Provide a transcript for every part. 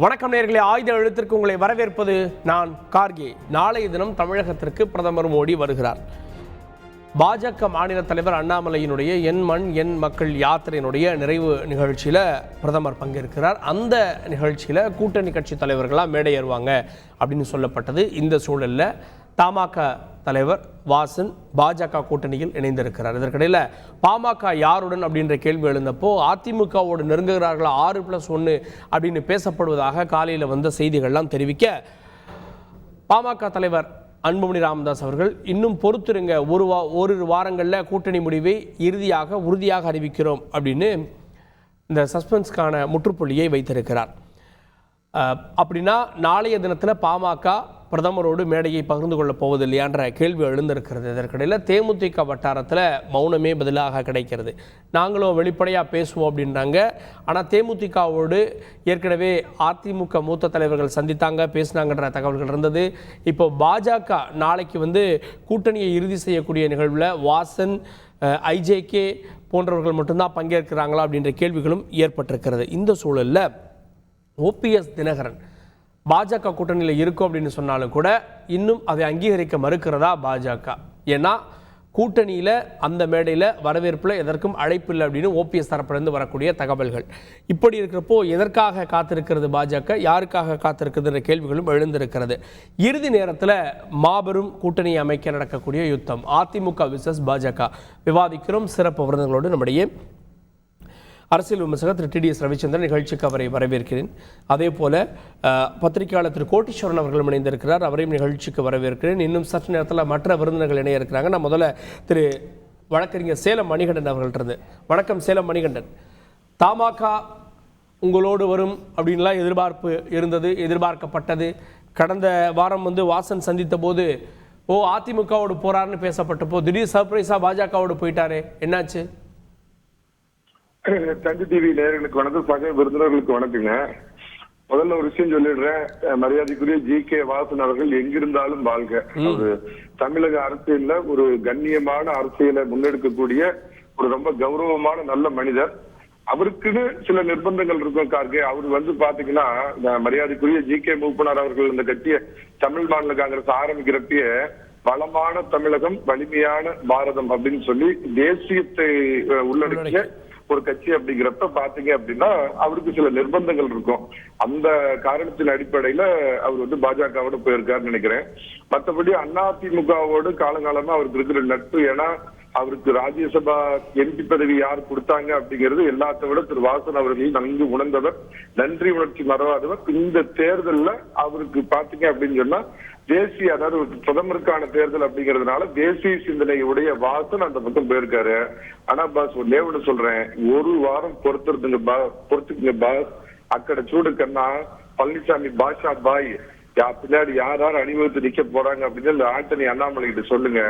வணக்கம் நேயர்களே, ஆயுத எழுத்திற்கு உங்களை வரவேற்பது நான் கார்கே. நாளைய தினம் தமிழகத்திற்கு பிரதமர் மோடி வருகிறார். பாஜக மாநில தலைவர் அண்ணாமலையினுடைய என் மண் என் மக்கள் யாத்திரையினுடைய நிறைவு நிகழ்ச்சியில் பிரதமர் பங்கேற்கிறார். அந்த நிகழ்ச்சியில் கூட்டணி கட்சி தலைவர்களாக மேடை ஏறுவாங்க அப்படின்னு சொல்லப்பட்டது. இந்த சூழலில் தமாக தலைவர் வாசன் பாஜக கூட்டணியில் இணைந்திருக்கிறார். இதற்கிடையில் பாமக யாருடன் அப்படின்ற கேள்வி எழுந்தப்போ அதிமுகவோடு நெருங்குகிறார்களா 6+1 அப்படின்னு பேசப்படுவதாக காலையில் வந்த செய்திகள்லாம் தெரிவிக்க, பாமக தலைவர் அன்புமணி ராமதாஸ் அவர்கள் இன்னும் பொறுத்திருங்க, ஓரிரு வாரங்களில் கூட்டணி முடிவை உறுதியாக அறிவிக்கிறோம் அப்படின்னு இந்த சஸ்பென்ஸ்க்கான முற்றுப்புள்ளியை வைத்திருக்கிறார். அப்படின்னா நாளைய தினத்தில் பாமக பிரதமரோடு மேடையை பகிர்ந்து கொள்ளப் போவது இல்லையான்ற கேள்வி எழுந்திருக்கிறது. இதற்கிடையில் தேமுதிக வட்டாரத்தில் மௌனமே பதிலாக கிடைக்கிறது. நாங்களும் வெளிப்படையாக பேசுவோம் அப்படின்றாங்க. ஆனால் தேமுதிகவோடு ஏற்கனவே அதிமுக மூத்த தலைவர்கள் பேசினாங்கன்ற தகவல்கள் இருந்தது. இப்போ பாஜக நாளைக்கு கூட்டணியை இறுதி செய்யக்கூடிய நிகழ்வில் வாசன், ஐஜேகே போன்றவர்கள் மட்டும்தான் பங்கேற்கிறாங்களா அப்படின்ற கேள்விகளும் ஏற்பட்டிருக்கிறது. இந்த சூழலில் OPS தினகரன் பாஜக கூட்டணியில் இருக்கும் அப்படின்னு சொன்னாலும் கூட இன்னும் அதை அங்கீகரிக்க மறுக்கிறதா பாஜக? ஏன்னா கூட்டணியில் அந்த மேடையில் வரவேற்பில் எதற்கும் அழைப்பு இல்லை அப்படின்னு OPS தரப்பிலிருந்து வரக்கூடிய தகவல்கள். இப்படி இருக்கிறப்போ எதற்காக காத்திருக்கிறது பாஜக, யாருக்காக காத்திருக்கிறதுன்ற கேள்விகளும் எழுந்திருக்கிறது. இறுதி நேரத்தில் மாபெரும் கூட்டணியை அமைக்க நடக்கக்கூடிய யுத்தம் அதிமுக விசஸ் பாஜக விவாதிக்கிறோம். சிறப்பு விருதுகளோடு நம்முடைய அரசியல் விமர்சகர் திரு TDS ரவிச்சந்திரன் நிகழ்ச்சிக்கு அவரை வரவேற்கிறேன். அதே போல பத்திரிகையாளர் திரு கோட்டீஸ்வரன் அவர்களும் இணைந்திருக்கிறார், அவரையும் நிகழ்ச்சிக்கு வரவேற்கிறேன். இன்னும் சற்று நேரத்தில் மற்ற விருந்தினர்கள் இணைய இருக்கிறாங்க. நான் முதல்ல திரு வழக்கறிஞர் சேலம் மணிகண்டன் அவர்கள்ட்ட. வணக்கம் சேலம் மணிகண்டன். தமாக உங்களோடு வரும் அப்படின்லாம் எதிர்பார்ப்பு இருந்தது, எதிர்பார்க்கப்பட்டது. கடந்த வாரம் வாசன் சந்தித்த போது அதிமுகவோடு போறாருன்னு பேசப்பட்டப்போ திடீர் சர்ப்ரைஸா பாஜகவோடு போயிட்டாரே, என்னாச்சு? தந்தி டிவி நேயர்களுக்கு வணக்கம், சக விருந்தினர்களுக்கு வணக்கங்க. முதல்ல ஒரு விஷயம் சொல்லிடுறேன். மரியாதைக்குரிய GK வாசன் அவர்கள் எங்கிருந்தாலும் வாழ்க. ஒரு தமிழக அரசியல்ல ஒரு கண்ணியமான அரசியலை முன்னெடுக்கக்கூடிய ஒரு ரொம்ப கௌரவமான நல்ல மனிதர். அவருக்குன்னு சில நிர்பந்தங்கள் இருக்கும் கார்கே. அவர் பாத்தீங்கன்னா மரியாதைக்குரிய GK மூப்பனார் அவர்கள் இந்த கட்சியை தமிழ் மாநில காங்கிரஸ் ஆரம்பிக்கிறப்பயே வளமான தமிழகம் வலிமையான பாரதம் அப்படின்னு சொல்லி தேசியத்தை உள்ளடக்கிய ஒரு கட்சி அப்படிங்கிறப்ப பாத்தீங்க அப்படின்னா அவருக்கு சில நிர்பந்தங்கள் இருக்கும். அந்த காரணத்தின் அடிப்படையில அவர் பாஜகவோட போயிருக்காருன்னு நினைக்கிறேன். மற்றபடி அதிமுகவோடு காலங்காலமா அவருக்கு இருக்கிற நட்பு, ஏன்னா அவருக்கு ராஜ்யசபா MP பதவி யார் கொடுத்தாங்க அப்படிங்கிறது எல்லாத்த விட திரு வாசன் அவர்கள் நன்கு உணர்ந்தவர், நன்றி உணர்ச்சி மறவாதவர். இந்த தேர்தல்ல அவருக்கு பாத்தீங்க அப்படின்னு சொன்னா தேசிய, அதாவது பிரதமருக்கான தேர்தல் அப்படிங்கிறதுனால தேசிய சிந்தனையுடைய வாசன் அந்த பக்கம் போயிருக்காரு. ஆனா பாஸ் ஒன்னு சொல்றேன், ஒரு வாரம் பொறுத்துக்குங்க பாஸ். அக்கட சூடு கண்ணா பழனிசாமி பாஷா பாய் பின்னாடி யார் அணிவகுத்து நிக்க போறாங்க அப்படின்னு ஆண்டனி அண்ணாமலை கிட்ட சொல்லுங்க.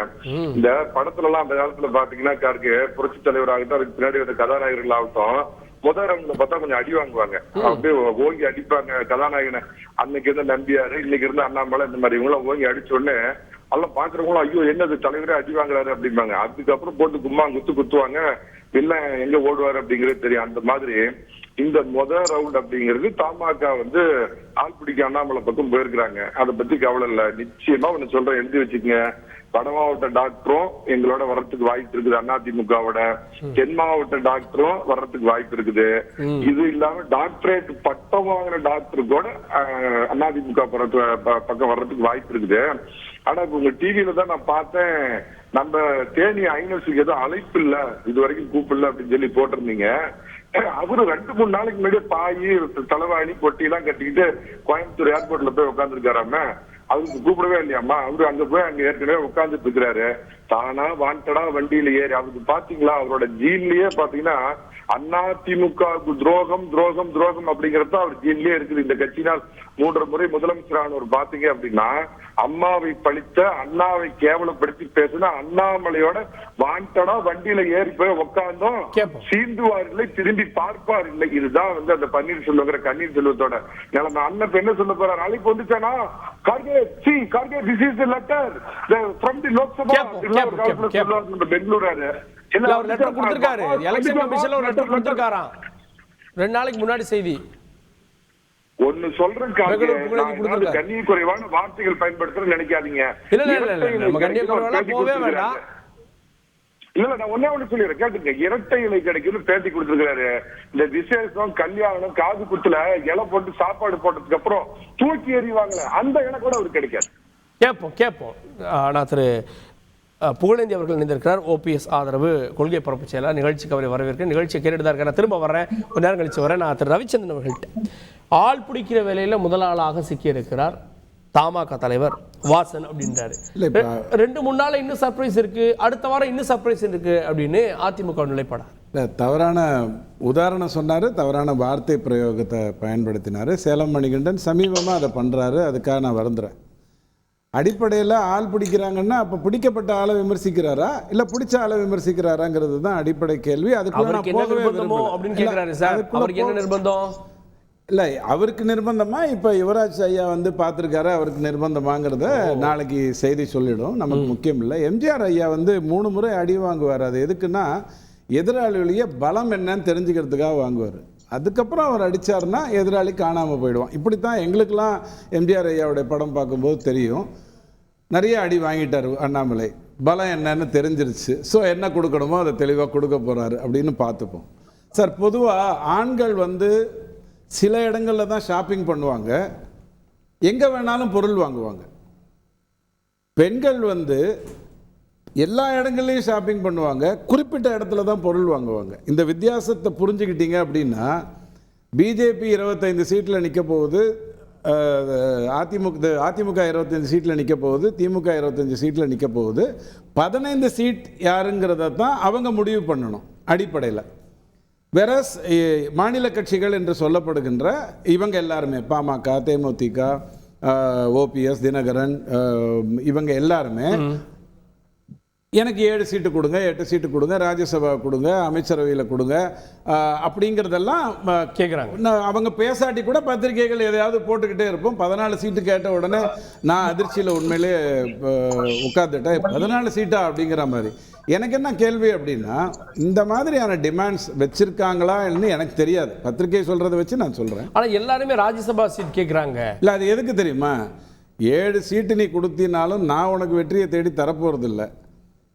இந்த படத்துல எல்லாம் அந்த காலத்துல பாத்தீங்கன்னா காருக்கு புரட்சி தலைவராகட்டும், அதுக்கு பின்னாடி வந்த கதாநாயகர்கள் ஆகட்டும், முதல் ரவுண்ட்ல பார்த்தா கொஞ்சம் அடி வாங்குவாங்க, அப்படியே ஓங்கி அடிப்பாங்க கதாநாயகனை. அன்னைக்கு இருந்த நம்பியாரு, இன்னைக்கு இருந்த அண்ணாமலை, இந்த மாதிரி இவங்களாம் ஓங்கி அடிச்ச உடனே எல்லாம் பாக்குறவங்களும் ஐயோ என்னது தலைவரே அடி வாங்குறாரு அப்படிம்பாங்க. அதுக்கப்புறம் போட்டு கும்மா குத்துவாங்க, இல்ல எங்க ஓடுவாரு அப்படிங்கிறது தெரியும். அந்த மாதிரி இந்த முதல் ரவுண்ட் அப்படிங்கிறது தமாக ஆள் பிடிக்க அண்ணாமலை பக்கம் போயிருக்கிறாங்க. அதை பத்தி கவலை இல்ல. நிச்சயமா ஒண்ணு சொல்றேன், எழுதி வச்சுக்கங்க. வட மாவட்ட டாக்டரும் எங்களோட வர்றதுக்கு வாய்ப்பு இருக்குது, அதிமுகவோட. தென் மாவட்ட டாக்டரும் வர்றதுக்கு வாய்ப்பு இருக்குது. இது இல்லாம டாக்டரேட் பட்டம் வாங்கின டாக்டர் கூட அதிமுக பக்கம் வர்றதுக்கு வாய்ப்பு இருக்குது. ஆனா இப்ப உங்க டிவியில தான் நான் பார்த்தேன், நம்ம தேனி ஐநூசுக்கு ஏதோ அழைப்பு இல்ல, இது வரைக்கும் கூப்பிடல அப்படின்னு சொல்லி போட்டிருந்தீங்க. அவரு 2-3 நாளைக்கு முன்னாடியே பாயி தலைவாணி பொட்டி எல்லாம் கட்டிக்கிட்டு கோயம்புத்தூர் ஏர்போர்ட்ல போய் உட்காந்துருக்காராம. அவருக்கு கூப்பிடவே இல்லையாமா. அவரு அங்க போய் அங்க ஏற்கனவே உட்கார்ந்துட்டு இருக்கிறாரு. தானா வாண்டடா வண்டியில ஏறி அவருக்கு பாத்தீங்களா, அவரோட ஜீன்லயே பாத்தீங்கன்னா அதிமுகவுக்கு துரோகம் துரோகம் துரோகம் அப்படிங்கறத அவர் ஜீன்லயே இருக்குது. இந்த கட்சியினால் 3 முறை முதலமைச்சரானவர் பாத்தீங்க அப்படின்னா அம்மாவை பழித்த, அண்ணாவை கேவலப்படுத்தி பேசின அண்ணாமலையோட வாண்டடா வண்டியில ஏறி போய் உட்கார்ந்தோம் சீந்துவார் இல்லை, திரும்பி பார்ப்பார் இல்லை. இதுதான் அந்த பன்னீர்செல்வங்கிற கண்ணீர் செல்வத்தோட நிலைமை. அண்ணன் என்ன சொல்ல போறாரு, அழைப்பு வந்துச்சானா Kharge, this is the letter from the Lok Sabha. Bengaluru letter கொடுத்திருக்காரு, எலெக்ஷன் கமிஷன்ல ஒரு லெட்டர் கொடுத்திருக்காராம் 2 நாளைக்கு முன்னாடி செய்தி. ஒன்னு சொல்றேன், கண்ணிய குறைவான வார்த்தைகள் பயன்படுத்துற நினைக்காதீங்க. இல்ல நான் ஒன்னே ஒண்ணு சொல்லிடுறேன் கேட்டுங்க. இரட்டை இலை கிடைக்குன்னு பேட்டி கொடுத்திருக்காரு. இந்த விசேஷம் கல்யாணம் காது குத்துல இலை போட்டு சாப்பாடு போட்டதுக்கு அப்புறம் தூக்கி எறிவாங்களே அந்த இலை கூட அவருக்கு கிடைக்காது. கேட்போம். நான் திரு புகழேந்தி அவர்கள் இணைந்திருக்கிறார். ஓபிஎஸ் ஆதரவு கொள்கை பரப்பு செயலாளர். நிகழ்ச்சிக்கு அவரை வரவேற்க நிகழ்ச்சியை கேட்டுட்டு தான் இருக்கேன். நான் திரும்ப வரேன், ஒரு நேரம் கழிச்சு வரேன். நான் திரு ரவிச்சந்திரன் அவர்கள்ட்ட ஆள் பிடிக்கிற வேலையில முதலாளாக சிக்கியிருக்கிறார் தமாக தலைவர் வாசன் அப்படின்றாரு. 2-3 நாள் இன்னும் சர்ப்ரைஸ் இருக்கு, அடுத்த வாரம் இன்னும் சர்ப்ரைஸ் இருக்கு அப்படின்னு அதிமுக நிலைப்பாடா? தவறான உதாரணம் சொன்னார், தவறான வார்த்தை பிரயோகத்தை பயன்படுத்தினார். சேலம் மணிகண்டன் சமீபமாக அதை பண்ணுறாரு. அதுக்காக நான் வருந்துறேன். அடிப்படையில் ஆள் பிடிக்கிறாங்கன்னா அப்போ பிடிக்கப்பட்ட ஆளை விமர்சிக்கிறாரா இல்லை பிடிச்ச ஆளை விமர்சிக்கிறாராங்கிறது தான் அடிப்படை கேள்வி. அதுக்குள்ள இல்லை அவருக்கு நிர்பந்தமா இப்போ யுவராஜ் ஐயா வந்து பார்த்துருக்காரு, அவருக்கு நிர்பந்தமாங்கிறத நாளைக்கு செய்தி சொல்லிடும், நமக்கு முக்கியம் இல்லை. எம்ஜிஆர் ஐயா வந்து 3 முறை அடி வாங்குவார். அது எதுக்குன்னா எதிராளிகளுடைய பலம் என்னன்னு தெரிஞ்சுக்கிறதுக்காக வாங்குவார். அதுக்கப்புறம் அவர் அடித்தார்னா எதிராளி காணாமல் போயிடுவான். இப்படித்தான் எங்களுக்கெல்லாம் எம்ஜிஆர் ஐயாவுடைய படம் பார்க்கும்போது தெரியும். நிறைய அடி வாங்கிட்டார் அண்ணாமலை, பலம் என்னன்னு தெரிஞ்சிருச்சு. ஸோ என்ன கொடுக்கணுமோ அதை தெளிவாக கொடுக்க போகிறாரு அப்படின்னு பார்த்துப்போம். சார், பொதுவாக ஆண்கள் வந்து சில இடங்களில் தான் ஷாப்பிங் பண்ணுவாங்க, எங்கே வேணாலும் பொருள் வாங்குவாங்க. பெண்கள் வந்து எல்லா இடங்கள்லையும் ஷாப்பிங் பண்ணுவாங்க, குறிப்பிட்ட இடத்துல தான் பொருள் வாங்குவாங்க. இந்த வித்தியாசத்தை புரிஞ்சுக்கிட்டீங்க அப்படின்னா பிஜேபி 25 சீட்டில் நிற்க போகுது, அதிமுக 25 சீட்டில் நிற்க போகுது, திமுக 25 சீட்டில் நிற்க போகுது. 15 சீட் யாருங்கிறத தான் அவங்க முடிவு பண்ணணும் அடிப்படையில். வேறஸ் மாநில கட்சிகள் என்று சொல்லப்படுகின்ற இவங்க எல்லாருமே பாமக, தேமுதிக, ஓபிஎஸ், தினகரன், இவங்க எல்லாருமே எனக்கு 7 சீட்டு கொடுங்க, 8 சீட்டு கொடுங்க, ராஜ்யசபா கொடுங்க, அமைச்சரவையில் கொடுங்க அப்படிங்கிறதெல்லாம் கேட்குறாங்க. அவங்க பேசாட்டி கூட பத்திரிகைகள் எதையாவது போட்டுக்கிட்டே இருப்போம். 14 சீட்டு கேட்ட உடனே நான் அதிர்ச்சியில் உண்மையிலே உட்காந்துட்டேன். 14 சீட்டா அப்படிங்கிற மாதிரி. எனக்கு என்ன கேள்வி அப்படின்னா, இந்த மாதிரியான டிமாண்ட்ஸ் வச்சிருக்காங்களா எனக்கு தெரியாது. பத்திரிகை சொல்றதை வச்சு நான் சொல்றேன். ஆனால் எல்லாருமே ராஜ்யசபா சீட் கேட்குறாங்க. இல்லை, அது எதுக்கு தெரியுமா? 7 சீட்டு நீ கொடுத்தினாலும் நான் உனக்கு வெற்றியை தேடி தரப்போறது இல்லை,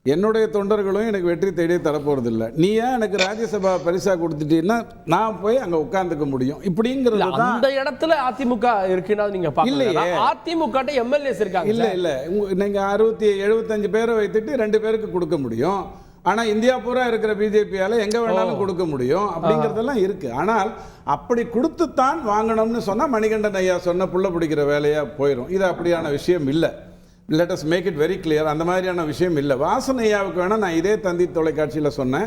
என்னுடைய தொண்டர்களும் எனக்கு வெற்றி தேடி தரப்போறதில்லை. நீ ஏன் எனக்கு ராஜ்யசபா பரிசா கொடுத்துட்டீங்கன்னா நான் போய் அங்க உட்கார்ந்துக்க முடியும். இப்படிங்கிறது அந்த இடத்துல அதிமுக இருக்குன்னா நீங்க இல்லையே, அதிமுக எம்எல்ஏஸ் இருக்காங்க. இல்ல நீங்க 75 பேரை வைத்துட்டு 2 பேருக்கு கொடுக்க முடியும். ஆனா இந்தியா பூரா இருக்கிற பிஜேபியால எங்க வேணாலும் கொடுக்க முடியும் அப்படிங்கறதெல்லாம் இருக்கு. ஆனால் அப்படி கொடுத்துத்தான் வாங்கணும்னு சொன்னா மணிகண்டன் ஐயா சொன்ன புள்ள பிடிக்கிற வேலையா போயிடும். இது அப்படியான விஷயம் இல்லை. Let us make it very clear. அந்த மாதிரியான விஷயம் இல்லை. வாசன் ஐயாவுக்கு வேணால் நான் இதே தந்தி தொலைக்காட்சியில் சொன்னேன்,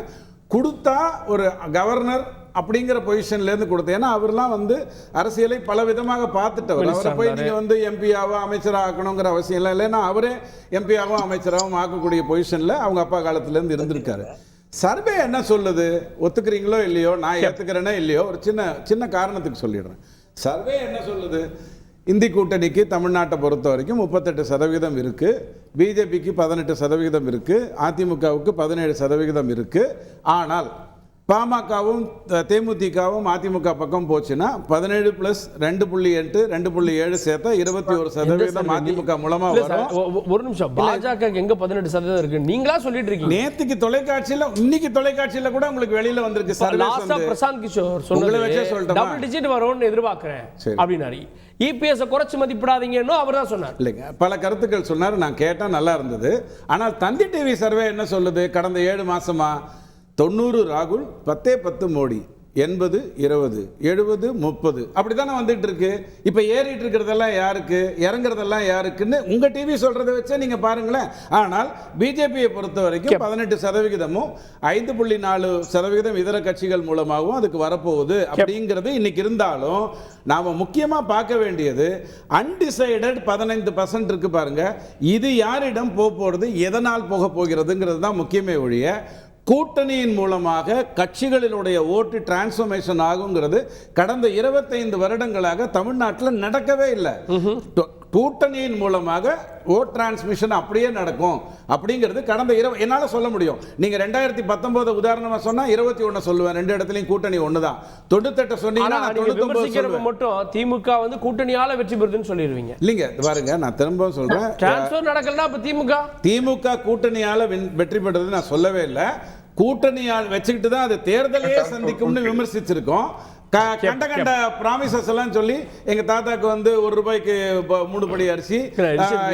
கொடுத்தா ஒரு கவர்னர் அப்படிங்கிற பொசிஷன்லேருந்து கொடுத்தேன். ஏன்னா அவர்லாம் வந்து அரசியலை பல விதமாக பார்த்துட்டவர். அவரை போய் நீங்கள் வந்து எம்பியாவோ அமைச்சராக ஆக்கணுங்கிற அவசியம் இல்லை. இல்லைன்னா அவரே எம்பியாவும் அமைச்சராகவும் ஆக்கக்கூடிய பொசிஷனில் அவங்க அப்பா காலத்துலேருந்து இருந்திருக்காரு. சர்வே என்ன சொல்லுது, ஒத்துக்கிறீங்களோ இல்லையோ, நான் ஏற்றுக்கிறேனே இல்லையோ, ஒரு சின்ன காரணத்துக்கு சொல்லிடுறேன். சர்வே என்ன சொல்லுது, இந்தி கூட்டணிக்கு தமிழ்நாட்டை பொறுத்த வரைக்கும் 38% இருக்குது, பிஜேபிக்கு 18% இருக்குது, அதிமுகவுக்கு 17% இருக்குது. ஆனால் பாமகவும் தேமுதிகவும் அதிமுக பக்கம் போச்சுன்னா 17 + 2.8 2.7 சேர்த்தா 21% அதிமுக மூலமா வரும். ஒரு நிமிஷம், பாஜக எங்க 18% இருக்கு நீங்களா சொல்லிட்டு இருக்கீங்க? நேத்துக்கு தொலைக்காட்சியில, இன்னைக்கு தொலைக்காட்சியில கூட உங்களுக்கு வெளியில வந்திருக்கு. பிரசாந்த் கிஷோர் சொன்னது டபுள் டிஜிட் வரும்னு எதிர்பார்க்கிறேன் அப்படின்னாரு. இபிஎஸ் குறைச்சு மதிப்பிடாதீங்கன்னு அவர் தான் சொன்னார். இல்லைங்க, பல கருத்துக்கள் சொன்னார், நான் கேட்டேன், நல்லா இருந்தது. ஆனால் தந்தி டிவி சர்வே என்ன சொல்லுது, கடந்த 7 மாசமா 90 ராகுல், 10 மோடி, 80 20 70 30 அப்படித்தானே வந்துட்டு இருக்கு. இப்ப ஏறிட்டு இருக்கிறதெல்லாம் யாருக்கு, இறங்குறதெல்லாம் யாருக்குன்னு உங்க டிவி சொல்றதை வச்சே நீங்க பாருங்களேன். ஆனால் பிஜேபியை பொறுத்த வரைக்கும் 18%, 5.4% இதர கட்சிகள் மூலமாகவும் அதுக்கு வரப்போகுது அப்படிங்கிறது இன்னைக்கு. இருந்தாலும் நாம முக்கியமா பார்க்க வேண்டியது அன்டிசைடட் 15% இருக்கு பாருங்க. இது யாரிடம் போறது, எதனால் போக போகிறதுங்கிறது தான் முக்கியமே ஒழிய கூட்டணியின் மூலமாக கட்சிகளினுடைய ஓட்டு டிரான்ஸ்ஃபர்மேஷன் ஆகுங்கிறது கடந்த 25 வருடங்களாக தமிழ்நாட்டில் நடக்கவே இல்லை. கூட்டணியின் மூலமாக ஓட் டிரான்ஸ்மிஷன் அப்படியே நடக்கும் அப்படிங்கிறது கடந்த என்னால் சொல்ல முடியும். நீங்கள் 2019 உதாரணமாக சொன்னால் 21 சொல்லுவேன், 2 இடத்துலையும் கூட்டணி ஒன்று தான். 98 சொன்னீங்கன்னா 99 மட்டும் திமுக வந்து கூட்டணியால வெற்றி பெறுதுன்னு சொல்லிடுவீங்க. இல்லைங்க, பாருங்க, நான் திரும்ப சொல்றேன், டிரான்ஸ்ஃபர் நடக்கலன்னா அப்ப திமுக கூட்டணியால வெற்றி பெற்றது நான் சொல்லவே இல்லை. கூட்டணியால் வச்சுக்கிட்டு தான் அது தேர்தலையே சந்திக்கும்னு விமர்சிச்சிருக்கோம். கண்ட பிராமிசஸ் எல்லாம் சொல்லி எங்க தாத்தாக்கு வந்து ₹1 3 படி அரிசி,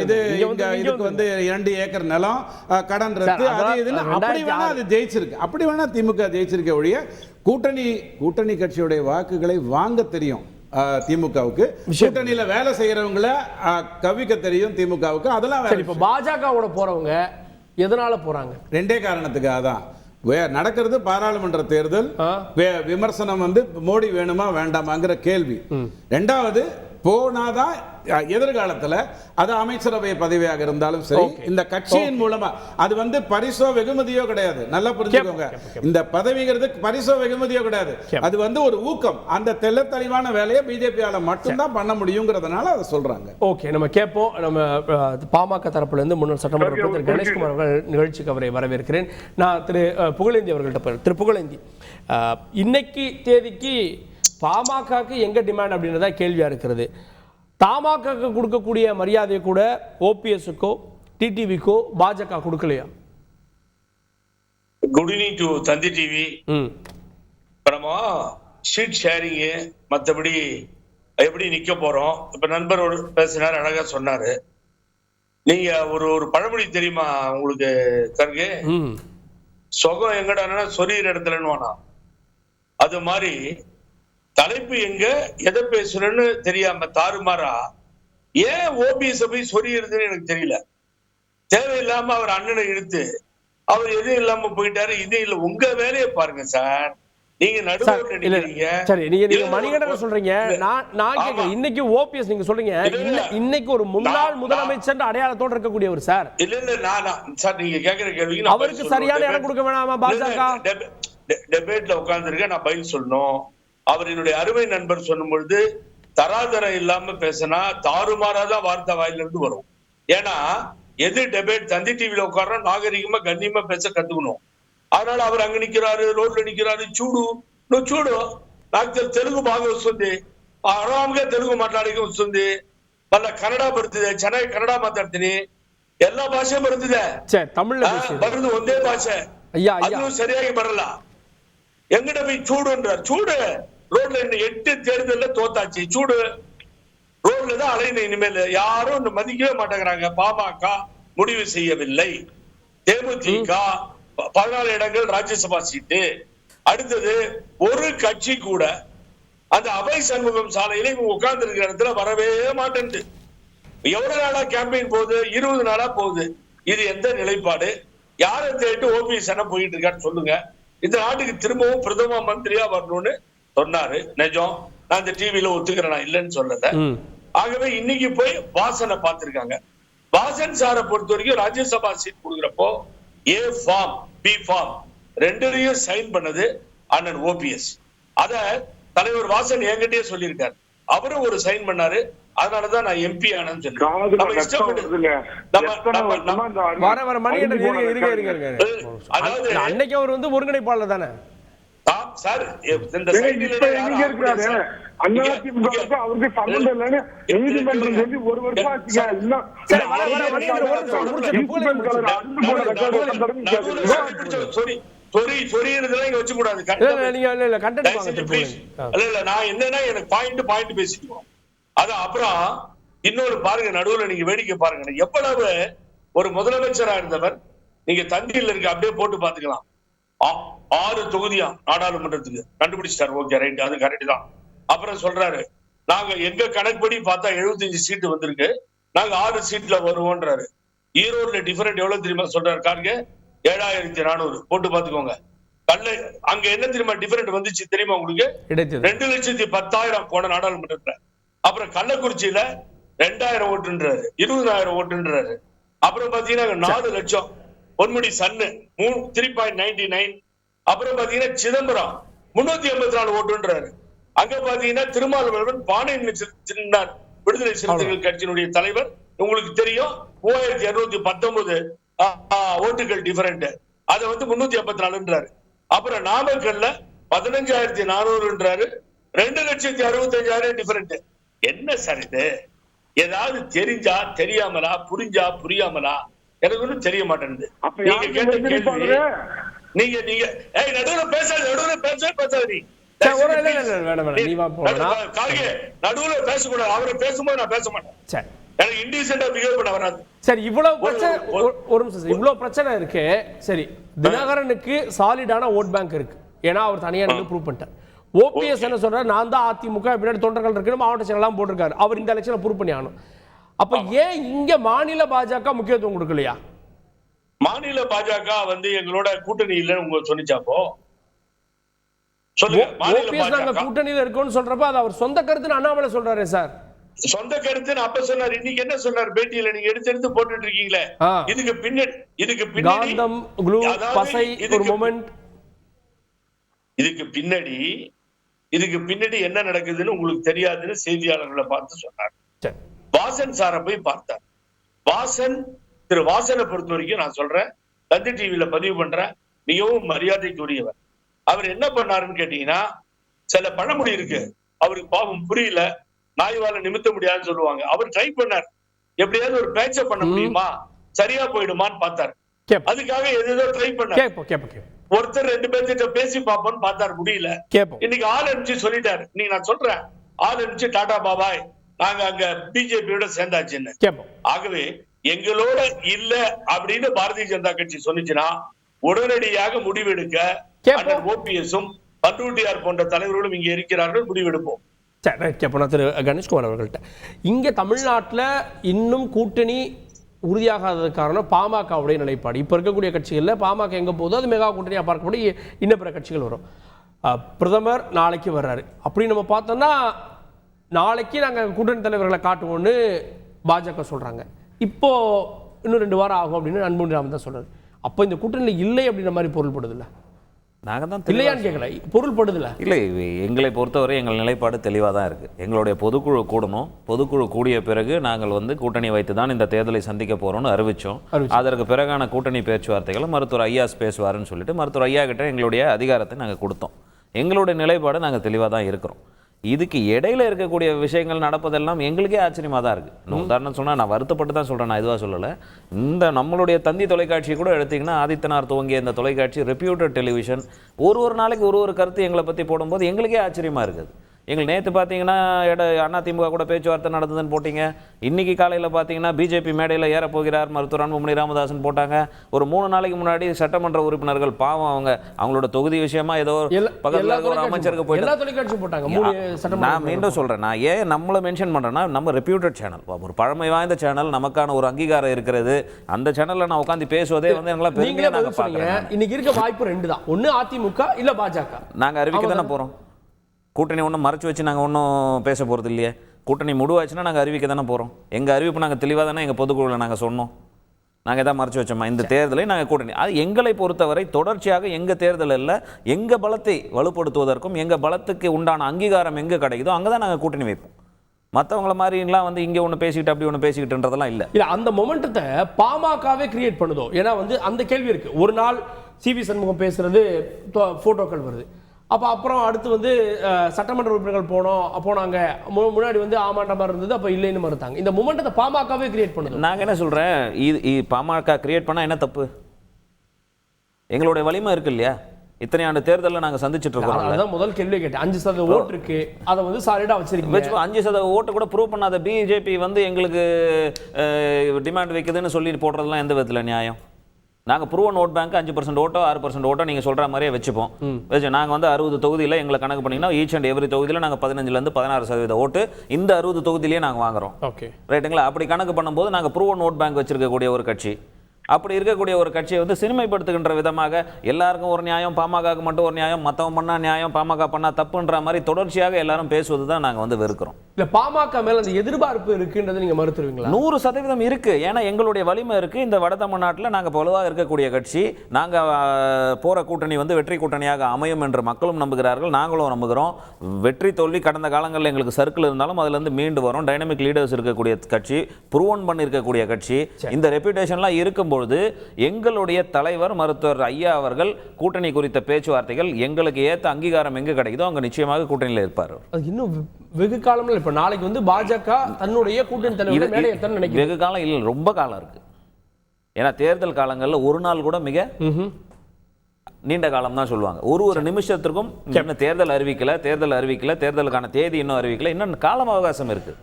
இதுக்கு வந்து 2 ஏக்கர் நிலம் கடன் ரத்து, அது இதுன்னு அப்படி வேணா அது ஜெயிச்சிருக்கு. அப்படி வேணா திமுக ஜெயிச்சிருக்க ஒழிய கூட்டணி கட்சியுடைய வாக்குகளை வாங்க தெரியும் திமுகவுக்கு. கூட்டணியில வேலை செய்யறவங்களை கவிக்க தெரியும் திமுகவுக்கு. அதெல்லாம் இப்ப பாஜகவோட போறவங்க எதனால போறாங்க? 2 காரணத்துக்காக தான். நடக்கிறது பாராளுமன்ற தேர்தல், விமர்சனம் வந்து மோடி வேணுமா வேண்டாமாங்கிற கேள்வி. 2வது போனாதான் எதிர்காலத்தில் அது அமைச்சரவை பதவியாக இருந்தாலும் சரி, இந்த கட்சியின் மூலமா அது வந்து பரிசோ வெகுமதியோ கிடையாது. நல்லா புரிஞ்சுக்கோங்க, இந்த பதவிங்கிறது பரிசோ வெகுமதியோ கிடையாது. அது வந்து ஒரு ஊக்கம். அந்த தெளிவான வேலையை பிஜேபியால மட்டும்தான் பண்ண முடியுங்கிறதுனால அதை சொல்றாங்க. ஓகே, நம்ம கேட்போம். நம்ம பாமக தரப்புல இருந்து முன்னாள் சட்டமன்ற உறுப்பினர் கணேஷ்குமார் அவர்கள் நிகழ்ச்சிக்கு அவரை வரவேற்கிறேன். நான் திரு புகழேந்தி அவர்கள்ட்ட திரு புகழேந்தி, இன்னைக்கு தேதிக்கு பாமகக்கு எங்க டிமாண்ட் அப்படின்றதா கேள்வியா இருக்கிறது. தமாக கொடுக்கக்கூடிய மரியாதை கூட ஓபிஎஸ்க்கோ டிடிவிக்கோ பாஜக கொடுக்கலையா? Good evening to Thanthi TV. நம்ம ஷீட் ஷேரிங்கு மற்றபடி எப்படி நிக்க போறோம். இப்ப நண்பர் பேசினார், அழகா சொன்னாரு. நீங்க ஒரு பழமொழி தெரியுமா உங்களுக்கு கருகு? சொகம் எங்கடானா சொரியிற இடத்துலன்னு. அது மாதிரி தலைப்பு எங்க எதை பேசுறேன்னு தெரியாம தாறுமாறா ஏன் ஓபிஎஸ் போய் சொரியுறதுன்னு எனக்கு தெரியல. தேவையில்லாம அவர் அண்ணனை இழுத்து அவர் எதுவும் இல்லாம போயிட்டாரு. இது இல்ல, உங்க வேலையை பாருங்க சார். நீங்க நடுவர் நினைக்கிறீங்க. சரி, நீங்க மணிகண்டன் சொல்றீங்க. நான் கேட்கிறேன், இன்னைக்கு ஓபிஎஸ் நீங்க சொல்றீங்க இன்னைக்கு ஒரு முன்னாள் முதலமைச்சர் அடையாளத்தோட இருக்கக்கூடியவர் சார். இல்ல நான் சார், நீங்க கேட்கிற கேள்விக்கு அவருக்கு சரியான இடம் கொடுக்க வேணாமா பாஜக? டெபேட்ல உட்கார்ந்துருக்க, நான் பதில் சொல்லணும். அவர் என்னுடைய அருமை நண்பர் சொல்லும் பொழுது தராதரம் இல்லாம பேசினா தாறுமாறாதான் வார்த்தை வாயிலிருந்து வரும். ஏன்னா எது டெபேட் தந்தி டிவில உட்காரோம், நாகரிகமா கண்ணியமா பேச கத்துக்கணும். அதனால அவர் அங்க நிக்கிறாரு, ரோட்ல நிக்கிறாரு, చూడు నాకు తెలుగు బాగా వస్తుంది, ఆరాంగా తెలుగు మాట్లాడడానికి వస్తుంది, మళ్ళీ కన్నడ బరుతుంది, ಚೆನ್ನಾಗಿ ಕನ್ನಡ ಮಾತಾಡ್ತೀನಿ, ಎಲ್ಲಾ ಭಾಷೆ ಬರುತ್ತಿದೆ, ಬರುದು ಒಂದೇ ಭಾಷೆ, ಅದು ಸರಿಯಾಗಿ ಬರಲ್ಲ. எங்கிட்ட போய் சூடுன்றார். சூடு ரோட்ல 8 தேர்தல்ல தோத்தாச்சு. சூடு ரோட்ல தான் அலையணும். இனிமேல் யாரும் மதிக்கவே மாட்டேங்கிறாங்க. பாமக முடிவு செய்யவில்லை. தேமுதிக 14 இடங்கள் ராஜ்யசபா சீட்டு. அடுத்தது ஒரு கட்சி கூட அந்த அவை சண்முகம் சாலையில இவங்க உட்கார்ந்து இருக்கிற இடத்துல வரவே மாட்டேன். எவ்வளவு நாளா கேம்பெயின் போகுது? 20 நாளா போகுது. இது எந்த நிலைப்பாடு? யாரை தேட்டு ஓபிஎஸ் என்ன போயிட்டு இருக்கான்னு சொல்லுங்க. இந்த நாட்டுக்கு திரும்பவும் பிரதம மந்திரியா வரணும்னு சொன்னாரு. நிஜம், நான் இந்த டிவில ஒத்துக்கிறேன், நான் இல்லைன்னு சொல்லல. ஆகவே இன்னைக்கு போய் வாசனை பார்த்திருக்காங்க. வாசன் சாரை பொறுத்த வரைக்கும் ராஜ்யசபா சீட் கொடுக்குறப்போ ஏ ஃபார்ம் பி ஃபார்ம் 2லையும் சைன் பண்ணது அண்ணன் ஓபிஎஸ். அத தலைவர் வாசன் என்கிட்டயே சொல்லியிருக்காரு. அவரும் ஒரு சைன் பண்ணாரு. அதனாலதான் நான் எம்பி ஆனேன்னு சொல்லுங்க. அன்னைக்கு அவர் வந்து ஒருங்கிணைப்பாளர் தானே சார். அவருக்கு சம்பந்தம் இல்லைன்னு நீதிமன்றம் சொல்லி 1 வருஷம் வச்சு கூடாது. நான் என்னன்னா எனக்கு பாயிண்ட் பேசிக்குவோம். அது அப்புறம் இன்னொரு பாருங்க, நடுவுல நீங்க வேடிக்கை பாருங்க. எவ்வளவு ஒரு முதலமைச்சரா இருந்தவர், நீங்க தந்தியில் இருக்க அப்படியே போட்டு பாத்துக்கலாம். 6 தொகுதியா நாடாளுமன்றத்துக்கு கண்டுபிடிச்சிட்டாரு. ஓகே, ரைட், அது கரெக்ட் தான். அப்புறம் சொல்றாரு, நாங்க எங்க கணக்குப்படி பார்த்தா 75 சீட்டு வந்திருக்கு, நாங்க 6 சீட்ல வருவோன்றாரு. ஈரோடுல டிஃபரெண்ட் எவ்வளவு தெரியுமா சொல்றாரு? கார்கே 7400 போட்டு பாத்துக்கோங்க. அங்க என்ன தெரியுமா டிஃபரெண்ட் வந்துச்சு தெரியுமா உங்களுக்கு? 2,10,000 போன நாடாளுமன்றத்துல. அப்புறம் கள்ளக்குறிச்சியில 2000 ஓட்டுன்றாரு, 20,000 ஓட்டுன்றாரு. அப்புறம் பாத்தீங்கன்னா 4 லட்சம் பொன்முடி சன்னு 3.99. அப்புறம் பாத்தீங்கன்னா சிதம்பரம் 384 ஓட்டுன்றாரு. அங்க பாத்தீங்கன்னா திருமாவளவன் பானை விடுதலை சிறுத்தைகள் கட்சியினுடைய தலைவர். உங்களுக்கு தெரியும் 3219 ஓட்டுகள் டிஃபரெண்ட். அதை வந்து 384ன்றாரு. அப்புறம் நாமக்கல்ல 15400ன்றாரு. 2,65,000 டிஃபரெண்ட். என்ன சார் இது? ஏதாவது தெரிஞ்சா தெரியாமலா, புரிஞ்சா புரியாமலா, எனக்கு ஒன்றும் தெரிய மாட்டேங்குது. நீங்க கேட்ட கேள்வி நீங்க நடுவுல பேசாது நடுவுல பேசக்கூடாது. அவரை பேசும்போது நான் பேச மாட்டேன். எனக்கு இன்டீசென்ட்டா பிஹேவ் பண்ண வராது. சரி, இவ்வளவு பிரச்சனை, ஒரு நிமிஷம், இவ்வளவு பிரச்சனை இருக்கு. சரி, தினகரனுக்கு சாலிடான ஓட் பேங்க் இருக்கு, ஏன்னா அவர் தனியா நின்று ப்ரூவ் பண்ணிட்டார். ஓபிஎஸ் என்ன சொல்றாரு, நான் தான் அதிமுக பின்னாடி தொண்டர்கள் இருக்குன்னு மாவட்ட செயலாம் போட்டிருக்காரு. அவர் இந்த எலெக்ஷனை ப்ரூவ் பண்ணி ஆகணும். அப்ப ஏன் இங்க மாநில பாஜக முக்கியத்துவம் கொடுக்கலையா? மாநில பாஜக வந்து எங்களோட கூட்டணி இல்லைன்னு உங்களுக்கு சொன்னிச்சாப்போ சொல்லுங்க. நாங்க கூட்டணியில இருக்கோம்னு சொல்றப்ப அது அவர் சொந்த கருத்துன்னு அண்ணாமலை சொல்றாரு சார். சொந்த கருத்துன்னு அப்ப சொன்னார். இன்னைக்கு என்ன சொன்னார் பேட்டியில? நீங்க எடுத்து போட்டுட்டு இருக்கீங்களே. இதுக்கு பின்னாடி இதுக்கு பின்னாடி என்ன நடக்குதுன்னு உங்களுக்கு தெரியாதுன்னு செய்தியாளர்களை பார்த்து சொன்னார். வாசன் சாரை போய் பார்த்தார். திரு வாசனை பொறுத்த வரைக்கும் நான் சொல்றேன், தந்தி டிவியில பதிவு பண்றேன், மிகவும் மரியாதைக்குரியவர். அவர் என்ன பண்ணாருன்னு கேட்டீங்கன்னா, சில பழமொழி இருக்கு, அவருக்கு பாவம் புரியல, நாய்வால நிமித்த முடியாதுன்னு சொல்லுவாங்க. அவர் ட்ரை பண்ணார், எப்படியாவது ஒரு பேச்ச பண்ண முடியுமா, சரியா போயிடுமான்னு பார்த்தார். அதுக்காக எதோ ட்ரை பண்ணார். ஒருத்தர் 2 பேர்கிட்ட பேசி பார்ப்போம்னு பார்த்தார், முடியல. இன்னைக்கு ஆள் அனுப்பிச்சு சொல்லிட்டாரு. இன்னைக்கு நான் சொல்றேன், ஆள் அனுப்பிச்சு டாடா பாபாய், நாங்க அங்க பிஜேபியோட சேர்ந்தாச்சுன்னு. ஆகவே எங்களோட இல்ல அப்படின்னு பாரதிய ஜனதா கட்சி சொன்னிச்சுன்னா உடனடியாக முடிவெடுக்க ஓபிஎஸும் பண்ருட்டியார் போன்ற தலைவர்களும் இங்க இருக்கிறார்கள், முடிவெடுப்போம். திரு கணேஷ்குமார் அவர்கள்ட்ட, இங்க தமிழ்நாட்டில் இன்னும் கூட்டணி உறுதியாகாதது காரணம் பாமகவுடைய நிலைப்பாடு. இப்போ இருக்கக்கூடிய கட்சிகளில் பாமக எங்கே போதோ அது மெகா கூட்டணியாக பார்க்கப்படி இன்னும் பிற கட்சிகள் வரும். பிரதமர் நாளைக்கு வர்றாரு, அப்படி நம்ம பார்த்தோம்னா நாளைக்கு நாங்கள் கூட்டணி தலைவர்களை காட்டுவோம்னு பாஜக சொல்கிறாங்க. இப்போ இன்னும் 2 வாரம் ஆகும் அப்படின்னு அன்புமணி ராமதாஸ் தான் சொல்கிறார். அப்போ இந்த கூட்டணியில் இல்லை அப்படின்ற மாதிரி பொருள்படுதில்ல? நாங்கள் தான் இல்லையான்னு கேட்கல, பொருள்படுதில்ல. இல்லை, எங்களை பொறுத்தவரை எங்கள் நிலைப்பாடு தெளிவாக தான் இருக்குது. எங்களுடைய பொதுக்குழு கூடணும். பொதுக்குழு கூடிய பிறகு நாங்கள் வந்து கூட்டணி வைத்து தான் இந்த தேர்தலை சந்திக்க போகிறோம்னு அறிவித்தோம். அதற்கு பிறகான கூட்டணி பேச்சுவார்த்தைகளை மருத்துவர் ஐயா பேசுவாருன்னு சொல்லிட்டு மருத்துவர் ஐயா கிட்ட எங்களுடைய அதிகாரத்தை நாங்கள் கொடுத்தோம். எங்களுடைய நிலைப்பாடு நாங்கள் தெளிவாக தான் இருக்கிறோம். இதுக்கு இடையில இருக்கக்கூடிய விஷயங்கள் நடப்பதெல்லாம் எங்களுக்கே ஆச்சரியமாக தான் இருக்குது. உதாரணம் சொன்னால், நான் வருத்தப்பட்டு தான் சொல்கிறேன், நான் இதுவாக சொல்லலை. இந்த நம்மளுடைய தந்தி தொலைக்காட்சி கூட எடுத்திங்கன்னா, ஆதித்தனார் துவங்கிய இந்த தொலைக்காட்சி ரெப்யூட்டட் டெலிவிஷன் ஒரு நாளைக்கு ஒரு கருத்து எங்களை பற்றி போடும்போது எங்களுக்கே ஆச்சரியமாக இருக்குது. எங்களுக்கு நேற்று பார்த்தீங்கன்னா அதிமுக கூட பேச்சுவார்த்தை நடந்ததுன்னு போட்டிங்க. இன்றைக்கி காலையில் பார்த்தீங்கன்னா பிஜேபி மேடையில் ஏறப்போகிறார் மருத்துவர் அன்புமணி ராமதாஸ்ன்னு போட்டாங்க. ஒரு 3 நாளைக்கு முன்னாடி சட்டமன்ற உறுப்பினர்கள் பாவம் அவங்களோட தொகுதி விஷயமா ஏதோ பக்கத்தில் ஒரு அமைச்சருக்கு போயிட்டு, நான் மீண்டும் சொல்கிறேன், நான் ஏன் நம்மளை மென்ஷன் பண்ணுறேன்னா, நம்ம ரெப்யூட்டட் சேனல், ஒரு பழமை வாய்ந்த சேனல், நமக்கான ஒரு அங்கீகாரம் இருக்கிறது. அந்த சேனலில் நான் உட்காந்து பேசுவதே வந்து எங்களால் பெருமையாக நாங்கள் பார்க்குறேன். இன்னைக்கு இருக்க வாய்ப்பு 2 தான், ஒன்று அதிமுக இல்லை பாஜக. நாங்கள் அறிவிக்க தானே போகிறோம். கூட்டணி ஒன்றும் மறைச்சு வச்சு நாங்கள் ஒன்றும் பேச போகிறது இல்லையே. கூட்டணி முடிவாச்சுன்னா நாங்கள் அறிவிக்க தானே போகிறோம். எங்கள் அறிவிப்பு நாங்கள் தெளிவாக தானே எங்கள் பொதுக்குழுவில் நாங்கள் சொன்னோம். நாங்கள் எதாவது மறைச்சு வச்சோமா? இந்த தேர்தலை நாங்கள் கூட்டணி, அது எங்களை பொறுத்தவரை தொடர்ச்சியாக எங்கள் தேர்தலில் எங்கள் பலத்தை வலுப்படுத்துவதற்கும் எங்கள் பலத்துக்கு உண்டான அங்கீகாரம் எங்கே கிடைக்குதோ அங்கே தான் நாங்கள் கூட்டணி வைப்போம். மற்றவங்கள மாதிரிலாம் வந்து இங்கே ஒன்று பேசிக்கிட்டு அப்படி ஒன்று பேசிக்கிட்டுன்றதெல்லாம் இல்லை. இல்லை, அந்த மொமெண்டத்தை பாமகவே கிரியேட் பண்ணுதோ. ஏன்னா வந்து அந்த கேள்வி இருக்குது. ஒரு நாள் சிவி சண்முகம் பேசுகிறது ஃபோட்டோக்கள் வருது. அப்புறம் அடுத்து வந்து சட்டமன்ற உறுப்பினர்கள் போனாங்க, முன்னாடி வந்து ஆமாண்ட மாதிரி இருந்தது, அப்போ இல்லைன்னு மறுத்தாங்க. இந்த மொமெண்டத்தை பாமகவே கிரியேட் பண்ணுது. நாங்கள் என்ன சொல்கிறேன், பாமக கிரியேட் பண்ணால் என்ன தப்பு? எங்களுடைய வலிமை இருக்கு இல்லையா? இத்தனை ஆண்டு தேர்தலில் நாங்கள் சந்திச்சுட்டு இருக்கோம். அதான் முதல் கேள்வி கேட்டேன். 5% ஓட்டு இருக்கு, அதை வந்து சாலிடாக வச்சிருக்கீங்க. 5% ஓட்டு கூட ப்ரூவ் பண்ணாத பிஜேபி வந்து எங்களுக்கு டிமாண்ட் வைக்குதுன்னு சொல்லி போடுறதுலாம் எந்த விதத்தில் நியாயம்? நாங்கள் ப்ரூவன் ஓட் பேங்க் 5% ஓட்டோ 6% ஓட்டோ நீங்கள் சொல்கிற மாதிரியே வச்சுப்போம். நாங்கள் வந்து 60 தொகுதியில் எங்களை கணக்கு பண்ணிங்கன்னா ஈச் அண்ட் எவ்ரி தொகுதியில் நாங்கள் 15% 16% ஓட்டு இந்த 60 தொகுதியிலேயே நாங்கள் வாங்குறோம். ஓகே, ரைட்டுங்களா? அப்படி கணக்கு பண்ணும்போது நாங்கள் ப்ரூவன் ஓட் பேங்க் வச்சிருக்கக்கூடிய ஒரு கட்சி, அப்படி இருக்கக்கூடிய ஒரு கட்சியை வந்து சிறுமைப்படுத்துகின்ற விதமாக எல்லாருக்கும் ஒரு நியாயம், பாமகவுக்கு மட்டும் ஒரு நியாயம், மற்றவன் பண்ணால் நியாயம், பாமக பண்ணால் தப்புன்ற மாதிரி தொடர்ச்சியாக எல்லாரும் பேசுவது தான் நாங்கள் வந்து வெறுக்கிறோம். இல்ல பாமக மேல அந்த எதிர்பார்ப்பு இருக்குன்றதை நீங்க மறுத்துருவீங்களா? 100% இருக்கு. ஏன்னா எங்களுடைய வலிமை இருக்கு. இந்த வட தமிழ்நாட்டில் நாங்கள் வலுவாக இருக்கக்கூடிய கட்சி. நாங்கள் போற கூட்டணி வந்து வெற்றி கூட்டணியாக அமையும் என்று மக்களும் நம்புகிறார்கள், நாங்களும் நம்புகிறோம். வெற்றி தோல்வி கடந்த காலங்களில் எங்களுக்கு சர்க்கிள் இருந்தாலும் அதுல இருந்து மீண்டு வரும். டைனமிக் லீடர்ஸ் இருக்கக்கூடிய கட்சி, ப்ரூவன் பண்ணியிருக்கக்கூடிய கட்சி. இந்த ரெப்யூட்டேஷன்லாம் இருக்கும்பொழுது எங்களுடைய தலைவர் மருத்துவர் ஐயா அவர்கள் கூட்டணி குறித்த பேச்சுவார்த்தைகள் எங்களுக்கு ஏற்ற அங்கீகாரம் எங்க கிடைக்குதோ அங்க நிச்சயமாக கூட்டணியில் இருப்பார். அது இன்னும் வெகு காலம்ல இப்ப நாளைக்கு வந்து பாஜக தன்னுடைய கூட்டணி தலைவரை மேடை ஏத்தணும்னு நினைக்கிறேன். வெகு காலம் இல்லை, ரொம்ப காலம் இருக்கு. ஏன்னா தேர்தல் காலங்களில் ஒரு நாள் கூட மிக நீண்ட காலம் தான் சொல்லுவாங்க. ஒரு நிமிஷத்திற்கும் தேர்தல் அறிவிக்கல, தேர்தலுக்கான தேதி இன்னும் அறிவிக்கல, இன்னும் காலம் அவகாசம் இருக்கு.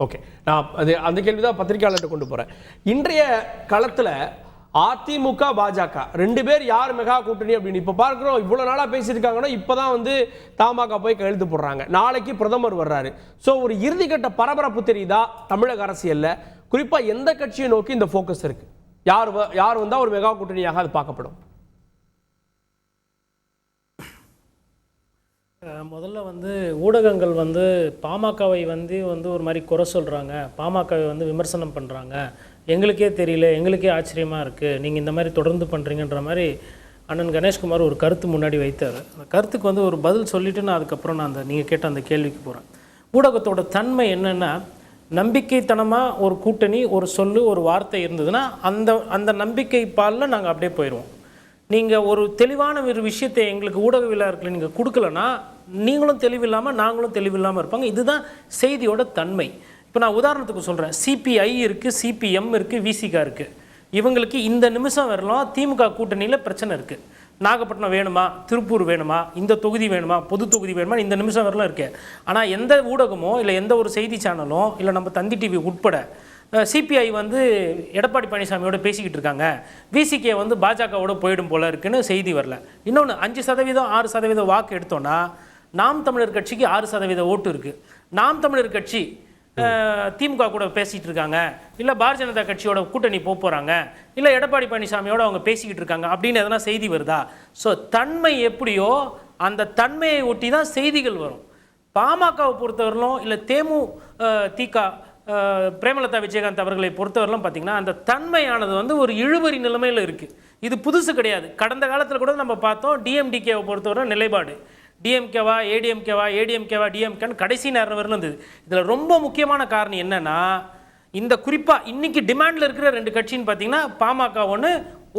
ஓகே, நான் அந்த கேள்விதான் பத்திரிகையாளர்கிட்ட கொண்டு போறேன். இன்றைய களத்துல அதிமுக பாஜக 2 பேர் யார் மெகா கூட்டணி அப்படின்னு இப்ப பார்க்கிறோம். இவ்வளவு நாளா பேசியிருக்காங்கன்னா இப்பதான் வந்து தமாக போய் கையெழுத்து போடுறாங்க. நாளைக்கு பிரதமர் வர்றாரு. சோ ஒரு இறுதிக்கட்ட பரபரப்பு தெரியுதா தமிழக அரசியல்ல? குறிப்பா எந்த கட்சியை நோக்கி இந்த போக்கஸ் இருக்கு? யார் வந்தா ஒரு மெகா கூட்டணியாக அது பார்க்கப்படும்? முதல்ல வந்து ஊடகங்கள் வந்து பாமகவை வந்து ஒரு மாதிரி குறை சொல்கிறாங்க, பாமகவை வந்து விமர்சனம் பண்ணுறாங்க. எங்களுக்கே தெரியல, எங்களுக்கே ஆச்சரியமாக இருக்குது, நீங்கள் இந்த மாதிரி தொடர்ந்து பண்ணுறீங்கன்ற மாதிரி அண்ணன் கணேஷ்குமார் ஒரு கருத்து முன்னாடி வைத்தார். அந்த கருத்துக்கு வந்து ஒரு பதில் சொல்லிவிட்டு நான் அதுக்கப்புறம் நான் நீங்கள் கேட்ட அந்த கேள்விக்கு போகிறேன். ஊடகத்தோட தன்மை என்னென்னா, நம்பிக்கைத்தனமாக ஒரு கூட்டணி, ஒரு சொல்லு, ஒரு வார்த்தை இருந்ததுன்னா அந்த நம்பிக்கை பாலில் நாங்கள் அப்படியே போயிடுவோம். நீங்கள் ஒரு தெளிவான ஒரு விஷயத்தை எங்களுக்கு ஊடகவியலாளர்களை நீங்கள் கொடுக்கலன்னா நீங்களும் தெளிவில்லாமல் நாங்களும் தெளிவில்லாமல் இருப்பாங்க. இதுதான் செய்தியோட தன்மை. இப்போ நான் உதாரணத்துக்கு சொல்கிறேன், சிபிஐ இருக்குது, சிபிஎம் இருக்குது, விசிகா இருக்குது. இவங்களுக்கு இந்த நிமிஷம் வரலாம் திமுக கூட்டணியில் பிரச்சனை இருக்குது. நாகப்பட்டினம் வேணுமா, திருப்பூர் வேணுமா, இந்த தொகுதி வேணுமா, பொது தொகுதி வேணுமா, இந்த நிமிஷம் வரலாம் இருக்கு. ஆனால் எந்த ஊடகமோ இல்லை எந்த ஒரு செய்தி சேனலும் இல்லை நம்ம தந்தி டிவி உட்பட சிபிஐ வந்து எடப்பாடி பழனிசாமியோட பேசிக்கிட்டு இருக்காங்க, விசிகே வந்து பாஜகவோட போயிடும் போல இருக்குன்னு செய்தி வரல. இன்னொன்று 5% 6% வாக்கு எடுத்தோன்னா நாம் தமிழர் கட்சிக்கு 6% ஓட்டு இருக்குது. நாம் தமிழர் கட்சி திமுக கூட பேசிகிட்டு இருக்காங்க, இல்லை பாரதிய ஜனதா கட்சியோட கூட்டணி போகிறாங்க, இல்லை எடப்பாடி பழனிசாமியோட அவங்க பேசிக்கிட்டு இருக்காங்க அப்படின்னு எதனா செய்தி வருதா? ஸோ தன்மை எப்படியோ அந்த தன்மையை ஒட்டி தான் செய்திகள் வரும். பாமகவை பொறுத்தவரையிலும் இல்லை தேமுதிக பிரேமலதா விஜயகாந்த் அவர்களை பொறுத்தவரையிலும் பார்த்தீங்கன்னா அந்த தன்மையானது வந்து ஒரு இழுபறி நிலைமையில் இருக்குது. இது புதுசு கிடையாது. கடந்த காலத்தில் கூட நம்ம பார்த்தோம். டிஎம்டிகேவை பொறுத்தவரை நிலைப்பாடு டிஎம்கேவா ஏடிஎம்கேவா டிஎம்கேன்னு கடைசி நேரம் வரல இருந்தது. இதில் ரொம்ப முக்கியமான காரணம் என்னன்னா, இந்த குறிப்பாக இன்னைக்கு டிமாண்டில் இருக்கிற 2 கட்சின்னு பார்த்தீங்கன்னா பாமக ஒன்று,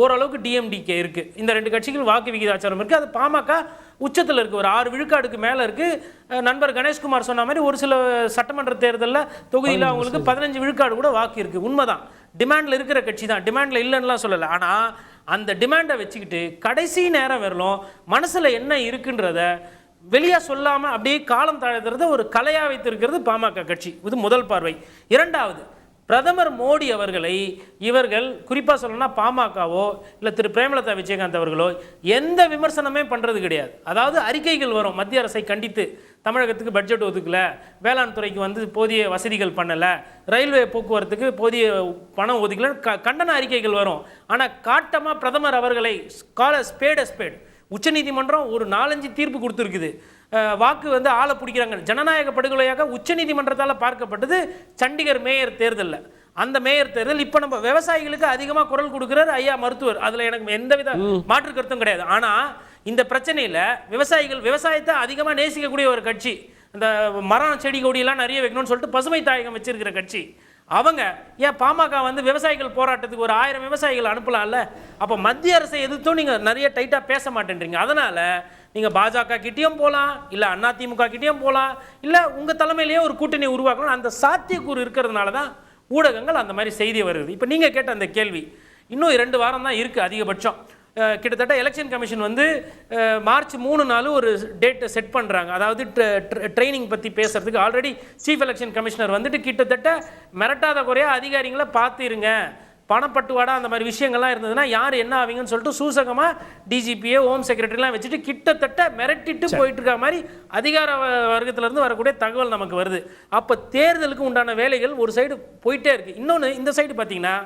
ஓரளவுக்கு டிஎம்டிகே இருக்குது. இந்த 2 கட்சிகள் வாக்கு விகிதாச்சாரம் இருக்குது. அது பாமக உச்சத்தில் இருக்குது, ஒரு 6 விழுக்காடுக்கு மேலே இருக்குது. நண்பர் கணேஷ்குமார் சொன்ன மாதிரி ஒரு சில சட்டமன்ற தேர்தலில் தொகுதியில் அவங்களுக்கு 15 விழுக்காடு கூட வாக்கு இருக்குது. உண்மைதான், டிமாண்டில் இருக்கிற கட்சி தான், டிமாண்டில் இல்லைன்னுலாம் சொல்லலை. ஆனால் அந்த டிமாண்டை வச்சுக்கிட்டு கடைசி நேரம் வரலும் மனசில் என்ன இருக்குன்றத வெளியே சொல்லாமல் அப்படியே காலம் தாழ்த்துறத ஒரு கலையாக வைத்திருக்கிறது பாமக கட்சி. இது முதல் பார்வை. இரண்டாவது, பிரதமர் மோடி அவர்களை இவர்கள் குறிப்பாக சொல்லணும்னா பாமகவோ இல்லை திரு பிரேமலதா விஜயகாந்த் அவர்களோ எந்த விமர்சனமே பண்ணுறது கிடையாது. அதாவது அறிக்கைகள் வரும், மத்திய அரசை கண்டித்து தமிழகத்துக்கு பட்ஜெட் ஒதுக்கல, வேளாண் துறைக்கு வந்து போதிய வசதிகள் பண்ணலை, ரயில்வே போக்குவரத்துக்கு போதிய பணம் ஒதுக்கல, கண்டன அறிக்கைகள் வரும். ஆனால் காட்டமாக பிரதமர் அவர்களை ஸ்பேட் உச்சநீதிமன்றம் ஒரு 4-5 தீர்ப்பு கொடுத்துருக்குது. வாக்கு வந்து ஆளை பிடிக்கிறாங்க. ஜனநாயக படுகொலையாக உச்சநீதிமன்றத்தால் பார்க்கப்பட்டது சண்டிகர் மேயர் தேர்தலில். அந்த மேயர் தேர்தல் இப்போ நம்ம விவசாயிகளுக்கு அதிகமாக குரல் கொடுக்குறாரு ஐயா மருத்துவர், அதில் எனக்கு எந்தவித மாற்று கருத்தும் கிடையாது. ஆனால் இந்த பிரச்சனையில் விவசாயத்தை அதிகமாக நேசிக்கக்கூடிய ஒரு கட்சி, இந்த மரம் செடி கொடியெல்லாம் நிறைய வைக்கணும்னு சொல்லிட்டு பசுமை தாயகம் வச்சிருக்கிற கட்சி, அவங்க ஏன் பாமக வந்து விவசாயிகள் போராட்டத்துக்கு ஒரு 1000 விவசாயிகள் அனுப்பலாம்ல? அப்போ மத்திய அரசை எதிர்த்தும் நீங்கள் நிறைய டைட்டாக பேச மாட்டேன்றீங்க. அதனால் நீங்கள் பாஜக கிட்டேயும் போகலாம், இல்லை அதிமுக கிட்டேயும் போகலாம், இல்லை உங்கள் தலைமையிலேயே ஒரு கூட்டணி உருவாக்கணும். அந்த சாத்தியக்கூறு இருக்கிறதுனால தான் ஊடகங்கள் அந்த மாதிரி செய்தி வருது. இப்போ நீங்கள் கேட்ட அந்த கேள்வி இன்னும் 2 வாரம் தான் இருக்குது அதிகபட்சம். கிட்டத்தட்ட எலெக்ஷன் கமிஷன் வந்து மார்ச் 3 நாள் ஒரு டேட்டை செட் பண்ணுறாங்க. அதாவது ட்ரைனிங் பற்றி பேசுறதுக்கு ஆல்ரெடி சீஃப் எலெக்ஷன் கமிஷனர் வந்துட்டு கிட்டத்தட்ட மிரட்டாத குறையாக அதிகாரிகளை பார்த்துருங்க, பணப்பட்டுவாடா அந்த மாதிரி விஷயங்கள்லாம் இருந்ததுன்னா யார் என்ன ஆவீங்கன்னு சொல்லிட்டு சூசகமாக டிஜிபிஏ ஹோம் செக்ரட்டரிலாம் வச்சுட்டு கிட்டத்தட்ட மிரட்டிட்டு போயிட்டு இருக்க மாதிரி அதிகார வர்க்கத்திலேருந்து வரக்கூடிய தகவல் நமக்கு வருது. அப்போ தேர்தலுக்கு உண்டான வேலைகள் ஒரு சைடு போயிட்டே இருக்குது. இன்னொன்று இந்த சைடு பார்த்தீங்கன்னா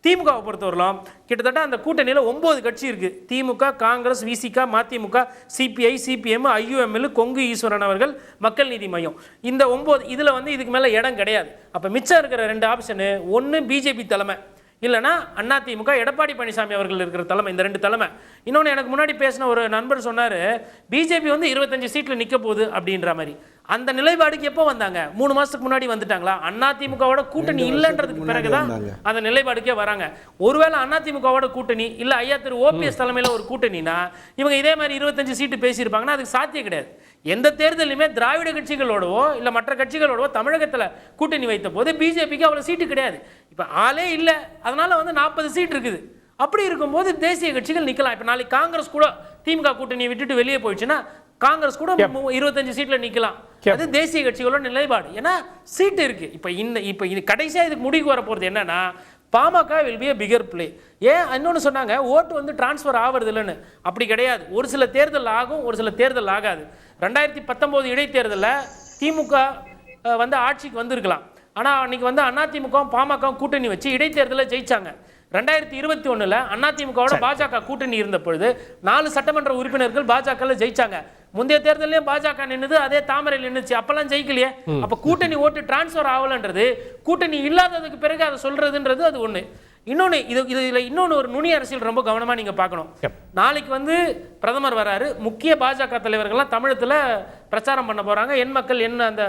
திமுகவை பொறுத்தவரையிலும் கிட்டத்தட்ட அந்த கூட்டணியில் 9 கட்சி இருக்குது. திமுக, காங்கிரஸ், விசிக, மதிமுக, சிபிஐ, சிபிஎம், ஐயுஎம்எல், கொங்கு ஈஸ்வரன் அவர்கள், மக்கள் நீதி மையம். இந்த 9 இதில் வந்து இதுக்கு மேலே இடம் கிடையாது. அப்போ மிச்சம் இருக்கிற 2 ஆப்ஷனு, ஒன்று பிஜேபி தலைமை, இல்லைனா அதிமுக எடப்பாடி பழனிசாமி அவர்கள் இருக்கிற தலைமை. இந்த 2 தலைமை. இன்னொன்று எனக்கு முன்னாடி பேசின ஒரு நண்பர் சொன்னார், பிஜேபி வந்து 25 சீட்டில் நிற்க போகுது அப்படின்ற மாதிரி. அந்த நிலைப்பாடுக்கு எப்போ வந்தாங்க? 3 மாதத்துக்கு முன்னாடி வந்துட்டாங்களா? அதிமுகவோட கூட்டணி இல்லைன்றதுக்கு பிறகுதான் அந்த நிலைப்பாடுக்கே வராங்க. ஒருவேளை அதிமுகவோட கூட்டணி இல்லை ஐயா திரு ஓபிஎஸ் தலைமையில் ஒரு கூட்டணினா இவங்க இதே மாதிரி 25 சீட்டு பேசியிருப்பாங்கன்னா அதுக்கு சாத்தியம் கிடையாது. எந்த தேர்தலுமே திராவிட கட்சிகளோடவோ இல்லை மற்ற கட்சிகளோடவோ தமிழகத்தில் கூட்டணி வைத்த போது பிஜேபிக்கு அவ்வளோ சீட்டு கிடையாது. இப்போ ஆளே இல்லை, அதனால வந்து 40 சீட் இருக்குது. அப்படி இருக்கும்போது தேசிய கட்சிகள் நிற்கலாம். இப்போ நாளைக்கு காங்கிரஸ் கூட திமுக கூட்டணியை விட்டுட்டு வெளியே போயிடுச்சுன்னா காங்கிரஸ் கூட 25 சீட்ல நிக்கலாம். அது தேசிய கட்சிகளோட நிலைப்பாடு. ஏன்னா சீட்டு இருக்கு. இப்போ இது கடைசியா இதுக்கு முடிவுக்கு வர போறது என்னன்னா PMK will be a bigger play. ஏன் இன்னொன்று சொன்னாங்க, ஓட்டு வந்து டிரான்ஸ்ஃபர் ஆகிறது இல்லைன்னு. அப்படி கிடையாது. ஒரு சில தேர்தல் ஆகும், ஒரு சில தேர்தல் ஆகாது. 2019 இடைத்தேர்தலில் திமுக வந்து ஆட்சிக்கு வந்திருக்கலாம். ஆனால் அன்னைக்கு வந்து அதிமுக பாமக கூட்டணி வச்சு இடைத்தேர்தலில் ஜெயிச்சாங்க. 2021 அதிமுகவோட பாஜக கூட்டணி இருந்த பொழுது 4 சட்டமன்ற உறுப்பினர்கள் பாஜக ஜெயிச்சாங்க. முந்தைய தேர்தலையும் பாஜக நின்னுது, அதே தாமரையில் நின்னுச்சு. அப்பெல்லாம் ஜெயிக்கலையே. அப்ப கூட்டணி ஓட்டு டிரான்ஸ்ஃபர் ஆகலன்றது, கூட்டணி இல்லாததுக்கு பிறகு அதை சொல்றதுன்றது அது ஒண்ணு. இன்னொன்று இதுல இன்னொன்று ஒரு நுனி அரசியல் ரொம்ப கவனமா நீங்க பார்க்கணும். நாளைக்கு வந்து பிரதமர் வராரு, முக்கிய பாஜக தலைவர்கள்லாம் தமிழத்துல பிரச்சாரம் பண்ண போறாங்க. என் மக்கள் என்ன அந்த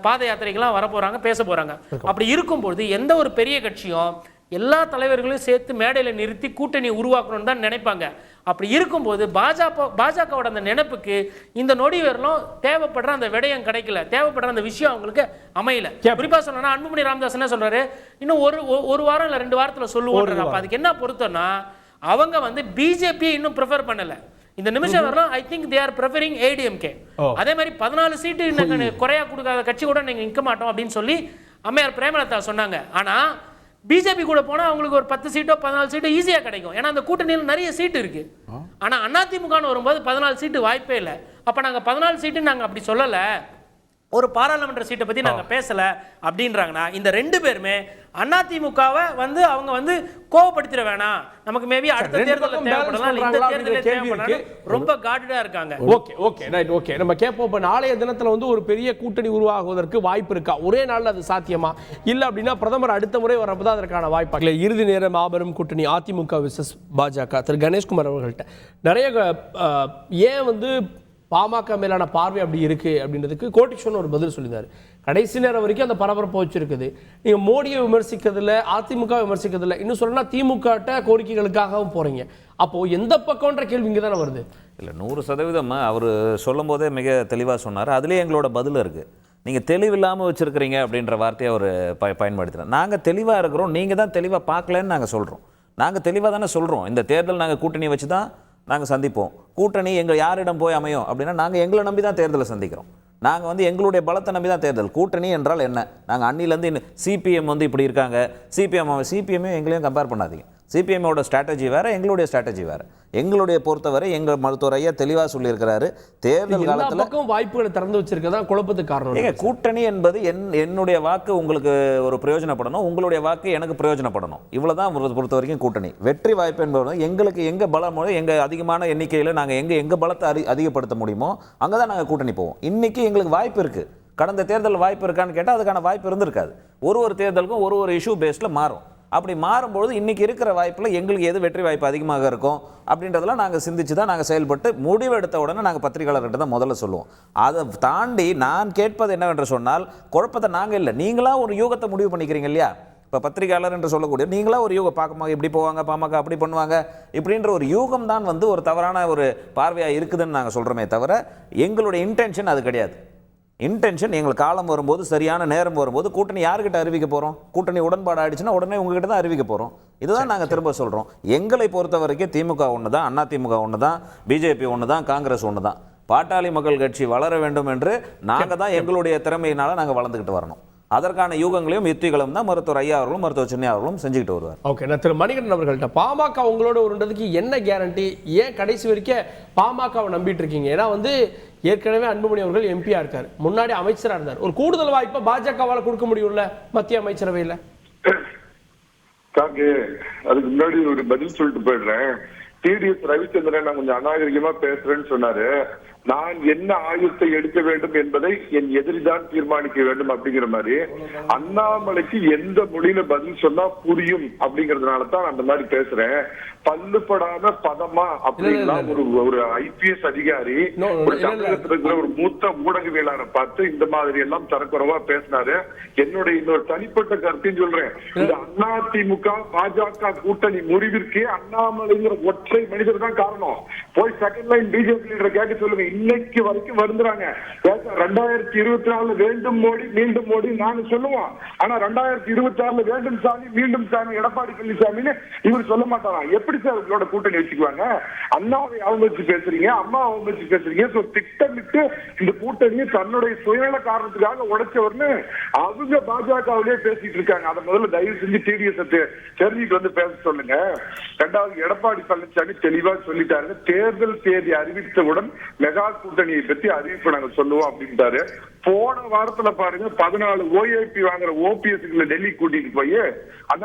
பாத யாத்திரைகள்லாம் வர போறாங்க, பேச போறாங்க. அப்படி இருக்கும்போது எந்த ஒரு பெரிய கட்சியும் எல்லா தலைவர்களையும் சேர்த்து மேடையில் நிறுத்தி கூட்டணி உருவாக்கணும்னு தான் நினைப்பாங்க. அப்படி இருக்கும்போது பாஜகவோட அந்த நினைப்புக்கு இந்த நொடி வரலும் தேவைப்படுற அந்த விடயம் கிடைக்கல, தேவைப்படுற அந்த விஷயம் அவங்களுக்கு அமையல. குறிப்பா சொல்லணும்னா அன்புமணி ராமதாஸ் என்ன சொல்றாரு, இன்னும் ஒரு வாரம் இல்லை 2 வாரத்தில் சொல்லுவோம். அப்ப அதுக்கு என்ன பொருத்தம்னா அவங்க வந்து பிஜேபி இன்னும் ப்ரிஃபர் பண்ணல. இந்த நிமிஷம் வரலாம் I think they are preferring ADMK. அதே மாதிரி 14 சீட்டு குறையா கொடுக்காத கட்சி கூட நீங்க நிற்க மாட்டோம் அப்படின்னு சொல்லி அம்மையார் பிரேமலதா சொன்னாங்க. ஆனா பிஜேபி கூட போனா அவங்களுக்கு ஒரு 10 சீட்டோ 14 சீட்டோ ஈஸியா கிடைக்கும். ஏன்னா அந்த கூட்டணியில் நிறைய சீட்டு இருக்கு. ஆனா அதிமுகன்னு வரும்போது 14 சீட்டு வாய்ப்பே இல்லை. அப்ப நாங்க 14 சீட்டு நாங்க அப்படி சொல்லல, ஒரு பாராளுமன்ற சீட்டை பத்தி நாங்க பேசல அப்படின்றாங்கன்னா இந்த 2 பேருமே அதிமுகவை வந்து அவங்க வந்து கோவப்படுத்திட வேணாம், நமக்கு மேபி அடுத்த தேர்தலில் தேவைப்படலாம், இந்த தேர்தலில் தேவைப்படலாம், ரொம்ப கார்டடா இருக்காங்க. ஓகே ரைட் ஓகே நம்ம கேட்போம். இப்போ நாளைய தினத்துல வந்து ஒரு பெரிய கூட்டணி உருவாகுவதற்கு வாய்ப்பு இருக்கா? ஒரே நாள்ல அது சாத்தியமா? இல்ல அப்படின்னா பிரதமர் அடுத்த முறை வரப்போதான் அதற்கான வாய்ப்பு. இறுதி நேர மாபெரும் கூட்டணி அதிமுக விசஸ் பாஜக. திரு கணேஷ்குமார் அவர்கள்ட்ட நிறைய ஏன் வந்து பாமக மேலான பார்வை அப்படி இருக்கு அப்படின்றதுக்கு கோட்டிஷன் ஒரு பதில் சொல்லியிருந்தாரு. கடைசி நேரம் வரைக்கும் அந்த பரபரப்பு வச்சிருக்குது. நீங்க மோடியை விமர்சிக்கிறதுல, அதிமுக விமர்சிக்கிறதுல, இன்னும் சொல்லணும்னா திமுக கோரிக்கைகளுக்காகவும் போறீங்க. அப்போ எந்த பக்கம்ன்ற கேள்வி இங்கே தானே வருது. இல்லை 100% அவர் சொல்லும் போதே மிக தெளிவாக சொன்னார். அதுலேயே எங்களோட பதில் இருக்குது. நீங்கள் தெளிவில்லாமல் வச்சுருக்கிறீங்க அப்படின்ற வார்த்தையை அவர் பயன்படுத்துகிறோம். நாங்கள் தெளிவாக இருக்கிறோம், நீங்கள் தான் தெளிவாக பார்க்கலன்னு நாங்கள் சொல்கிறோம். நாங்கள் தெளிவாக தானே சொல்கிறோம். இந்த தேர்தல் நாங்கள் கூட்டணி வச்சு தான் நாங்கள் சந்திப்போம். கூட்டணி எங்கள் யாரிடம் போய் அமையும் அப்படின்னா நாங்கள் எங்களை நம்பி தான் தேர்தலை சந்திக்கிறோம். நாங்கள் வந்து எங்களுடைய பலத்தை நம்பி தான் தேர்தல். கூட்டணி என்றால் என்ன? நாங்கள் அன்னிலேருந்து இன்னும் சிபிஎம் வந்து இப்படி இருக்காங்க, சிபிஎம்மே எங்களையும் கம்பேர் பண்ணாதீங்க. சிபிஎம்மோட ஸ்ட்ராட்டஜி வேறு, எங்களுடைய ஸ்ட்ராட்டஜி வேறு. எங்களுடைய பொறுத்தவரை எங்கள் மருத்துவர் ஐயா தெளிவாக சொல்லியிருக்கிறாரு, தேர்தல் காலத்தில் வாய்ப்புகளை திறந்து வச்சிருக்கதா குழப்பத்துக்கு காரணம். ஏங்க கூட்டணி என்பது என்னுடைய வாக்கு உங்களுக்கு ஒரு பிரயோஜனப்படணும், உங்களுடைய வாக்கு எனக்கு பிரயோஜனப்படணும். இவ்வளோதான் பொறுத்த வரைக்கும் கூட்டணி. வெற்றி வாய்ப்பு என்பது எங்களுக்கு எங்கே பலம், எங்கள் அதிகமான எண்ணிக்கையில் நாங்கள் எங்கள் பலத்தை அதிகப்படுத்த முடியுமோ அங்கே தான் நாங்கள் கூட்டணி போவோம். இன்றைக்கி எங்களுக்கு வாய்ப்பு இருக்குது. கடந்த தேர்தல் வாய்ப்பு இருக்கான்னு கேட்டால் அதுக்கான வாய்ப்பு இருந்திருக்காது. ஒரு தேர்தலுக்கும் ஒரு இஷ்யூ பேஸில் மாறும். அப்படி மாறும்பொழுது இன்றைக்கி இருக்கிற வாய்ப்பில் எங்களுக்கு எது வெற்றி வாய்ப்பு அதிகமாக இருக்கும் அப்படின்றதெல்லாம் நாங்கள் சிந்திச்சு தான் நாங்கள் செயல்பட்டு முடிவு எடுத்த உடனே நாங்கள் பத்திரிகையாளர்கிட்ட தான் முதல்ல சொல்லுவோம். அதை தாண்டி நான் கேட்பது என்னவென்று சொன்னால், குழப்பத்தை நாங்கள் இல்லை, நீங்களாக ஒரு யூகத்தை முடிவு பண்ணிக்கிறீங்க இல்லையா? இப்போ பத்திரிகையாளர் என்று சொல்லக்கூடிய நீங்களாக ஒரு யூகம் பாமக இப்படி போவாங்க, பாமக அப்படி பண்ணுவாங்க இப்படின்ற ஒரு யூகம் தான் வந்து ஒரு தவறான ஒரு பார்வையாக இருக்குதுன்னு நாங்கள் சொல்கிறோமே தவிர எங்களுடைய இன்டென்ஷன் அது கிடையாது. இன்டென்ஷன் எங்களுக்கு காலம் வரும்போது, சரியான நேரம் வரும்போது கூட்டணி யார்கிட்ட அறிவிக்க போகிறோம்? கூட்டணி உடன்பாடு ஆயிடுச்சுன்னா உடனே உங்ககிட்ட தான் அறிவிக்க போகிறோம். இதுதான் நாங்கள் திரும்ப சொல்கிறோம். எங்களை பொறுத்த வரைக்கும் திமுக ஒன்று தான், அதிமுக ஒன்று தான், பிஜேபி ஒன்று தான், காங்கிரஸ் ஒன்று தான். பாட்டாளி மக்கள் கட்சி வளர வேண்டும் என்று நாங்கள் தான் எங்களுடைய திறமையினால் நாங்கள் வளர்ந்துக்கிட்டு வரணும். அதற்கான யூகங்களையும் யுக்திகளும் தான் மருத்துவர் ஐயா அவர்களும் மருத்துவர் சின்னையா அவர்களும் செஞ்சுக்கிட்டு வருவார். ஓகே, நான் திரு மணிகண்டன் அவர்கள்ட்ட பாமக உங்களோட உருண்டதுக்கு என்ன கேரண்டி? ஏன் கடைசி வரைக்கும் பாமகவை நம்பிட்டு இருக்கீங்க? ஏன்னா வந்து ஏற்கனவே அன்புமணி அவர்கள் எம்பியா இருக்காரு, முன்னாடி அமைச்சரா இருந்தார். ஒரு கூடுதல் வாய்ப்பை பாஜகவால் கொடுக்க முடியும்ல மத்திய அமைச்சரவையில்? அதுக்கு முன்னாடி ஒரு பதில் சொல்லிட்டு போயிடுறேன். டிடிஎஸ் ரவிச்சந்திரன் நான் கொஞ்சம் அநாகரிகமா பேசுறேன்னு சொன்னாரு. நான் என்ன ஆயுதத்தை எடுக்க வேண்டும் என்பதை என் எதிரிதான் தீர்மானிக்க வேண்டும் அப்படிங்கிற மாதிரி அண்ணாமலைக்கு எந்த மொழியில பதில் சொன்னா புரியும் அப்படிங்கறதுனால தான் அந்த மாதிரி பேசுறேன். பல்லுப்படாத பதமா அப்படின்னா ஒரு ஐபிஎஸ் அதிகாரி ஒரு தமிழகத்தில் இருக்கிற ஒரு மூத்த ஊடகவியலாளரை பார்த்து இந்த மாதிரி எல்லாம் தரக்குறைவா பேசினாரு. என்னுடைய இன்னொரு தனிப்பட்ட கருத்தையும் சொல்றேன். இந்த அதிமுக பாஜக கூட்டணி முறிவிற்கு அண்ணாமலைங்கிற ஒற்றை மனிதர் தான் காரணம். போய் செகண்ட் லைன் பிஜேபி லீடர் கேட்க சொல்லுங்க. இன்னைக்கு வரைக்கும் வருந்துறாங்க. 2024 வேண்டும் மோடி மீண்டும் மோடி நாங்க சொல்லுவோம். ஆனா 2026 வேண்டும் சாமி மீண்டும் சாமி எடப்பாடி பழனிசாமின்னு இவர் சொல்ல மாட்டாராம். எப்படி சார் உங்களோட கூட்டணி வச்சுக்குவாங்க? அண்ணாவை அவமதிச்சு பேசுறீங்க, அம்மா அவமதிச்சு பேசுறீங்க. திட்டமிட்டு இந்த கூட்டணியை தன்னுடைய சுயநல காரணத்துக்காக உடைச்சவர்னு அவங்க பாஜகவிலே பேசிட்டு இருக்காங்க. அதை முதல்ல தயவு செஞ்சு டிடிஎஸ் தெரிஞ்சுட்டு வந்து பேச சொல்லுங்க. ரெண்டாவது, எடப்பாடி பழனிசாமி தெளிவா சொல்லிட்டாரு, தேர்தல் தேதி அறிவித்தவுடன் மெகா கூட்டணியை பத்தி அறிவிப்பு நாங்க சொல்லுவோம் அப்படின்ட்டாரு. போன வாரத்துல பாருங்க 14 ஓஏபி வாங்குற ஓபிஎஸ் டெல்லி கூட்டிட்டு போய்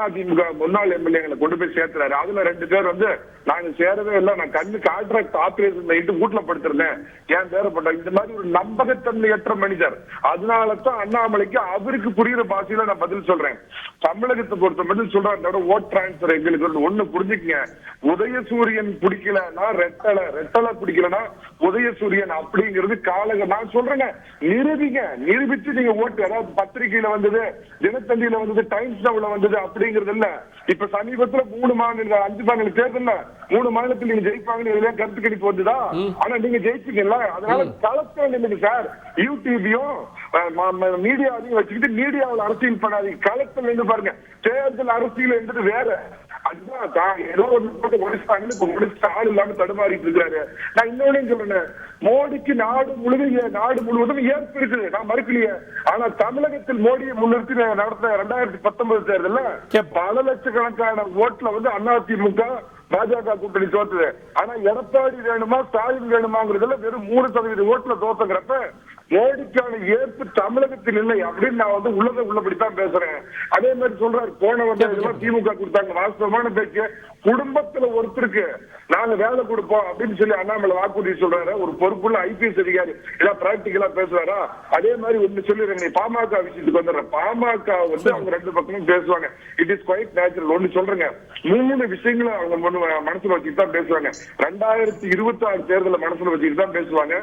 அதிமுக முன்னாள் எம்எல்ஏங்களை கொண்டு போய் சேர்த்துறாரு. அதுல 2 பேர் வந்து நாங்க சேரவே இல்லை, நான் கண்ணு கான்ட்ராக்ட் ஆபரேஷன் வீட்டுல படுத்திருந்தேன், ஏன் பேரப்பட்ட இந்த மாதிரி ஒரு நம்பகத்தன்மையற்ற மனிதர். அதனாலதான் அண்ணாமலைக்கு அவருக்கு புரியுற பாஷையில நான் பதில் சொல்றேன். தமிழகத்தை பொறுத்த பதில் சொல்றேன். ஓட் டிரான்ஸ்பர் எங்களுக்கு ஒண்ணு புரிஞ்சுக்கங்க. உதயசூரியன் பிடிக்கலன்னா ரெட்டலை பிடிக்கலன்னா உதயசூரியன் அப்படிங்கிறது காலக நான் சொல்றேங்க. நிரூபிச்சு நீங்க ஓட்டு, அதாவது பத்திரிகையில வந்தது, தினத்தந்தியில வந்தது, டைம்ஸ் நவ்ல வந்தது அப்படிங்கிறது இல்ல. இப்ப சமீபத்துல 3 மாநில 5 மாநில தேர்தல்ல 3 மாநிலத்தில் நீங்க ஜெயிப்பாங்கன்னு கருத்து கணிப்பு வந்துதா? ஆனா நீங்க ஜெயிச்சீங்கல்ல. அதனால களத்துல நில்லுங்க சார். யூடியூபையும் மீடியாவையும் வச்சுக்கிட்டு மீடியாவில் அரசியல் பண்ணாதீங்க. களத்துல நின்று பாருங்க. தேர்தல் அரசியல் என்பது வேற. ஏதோ ஆள் இல்லாம தடுமாறிட்டு இருக்காரு. நான் இன்னொன்னு சொல்றேன், மோடிக்கு நாடு முழுவதும் ஏற்பு இருக்குது, நான் மறுக்கலையே. ஆனா தமிழகத்தில் மோடியை முன்னிறுத்தி நடத்த 2019 தேர்தல்ல பல லட்சக்கணக்கான ஓட்டுல வந்து அதிமுக பாஜக கூட்டணி தோத்துது. ஆனா எடப்பாடி வேணுமா ஸ்டாலின் வேணுமாங்கிறதுல வெறும் 3% ஓட்டுல தோத்துங்கிறப்ப மோடிக்கான ஏற்பு தமிழகத்தில் இல்லை அப்படின்னு நான் வந்து உள்ளபடித்தான் பேசுறேன். அதே மாதிரி சொல்றாரு, போன வந்து திமுக கொடுத்தாங்க. வாஸ்தவமான பேச்சு. குடும்பத்துல ஒருத்தருக்கு நாங்க வேலை கொடுப்போம் அப்படின்னு சொல்லி அண்ணாமலை வாக்குறுதி சொல்றாரு. ஒரு பொறுப்புள்ள ஐபிஎஸ் அதிகாரி எல்லாம் பிராக்டிகலா பேசுறாரா? அதே மாதிரி ஒண்ணு சொல்லிடுறேன், பாமக விஷயத்துக்கு வந்துடுறேன். பாமக வந்து அவங்க 2 பக்கமும் பேசுவாங்க. It is quite natural. ஒண்ணு சொல்றேங்க, 3 விஷயங்களை அவங்க மனசுல வச்சுட்டு தான் பேசுவாங்க. 2026 தேர்தலை மனசுல வச்சுட்டு தான் பேசுவாங்க.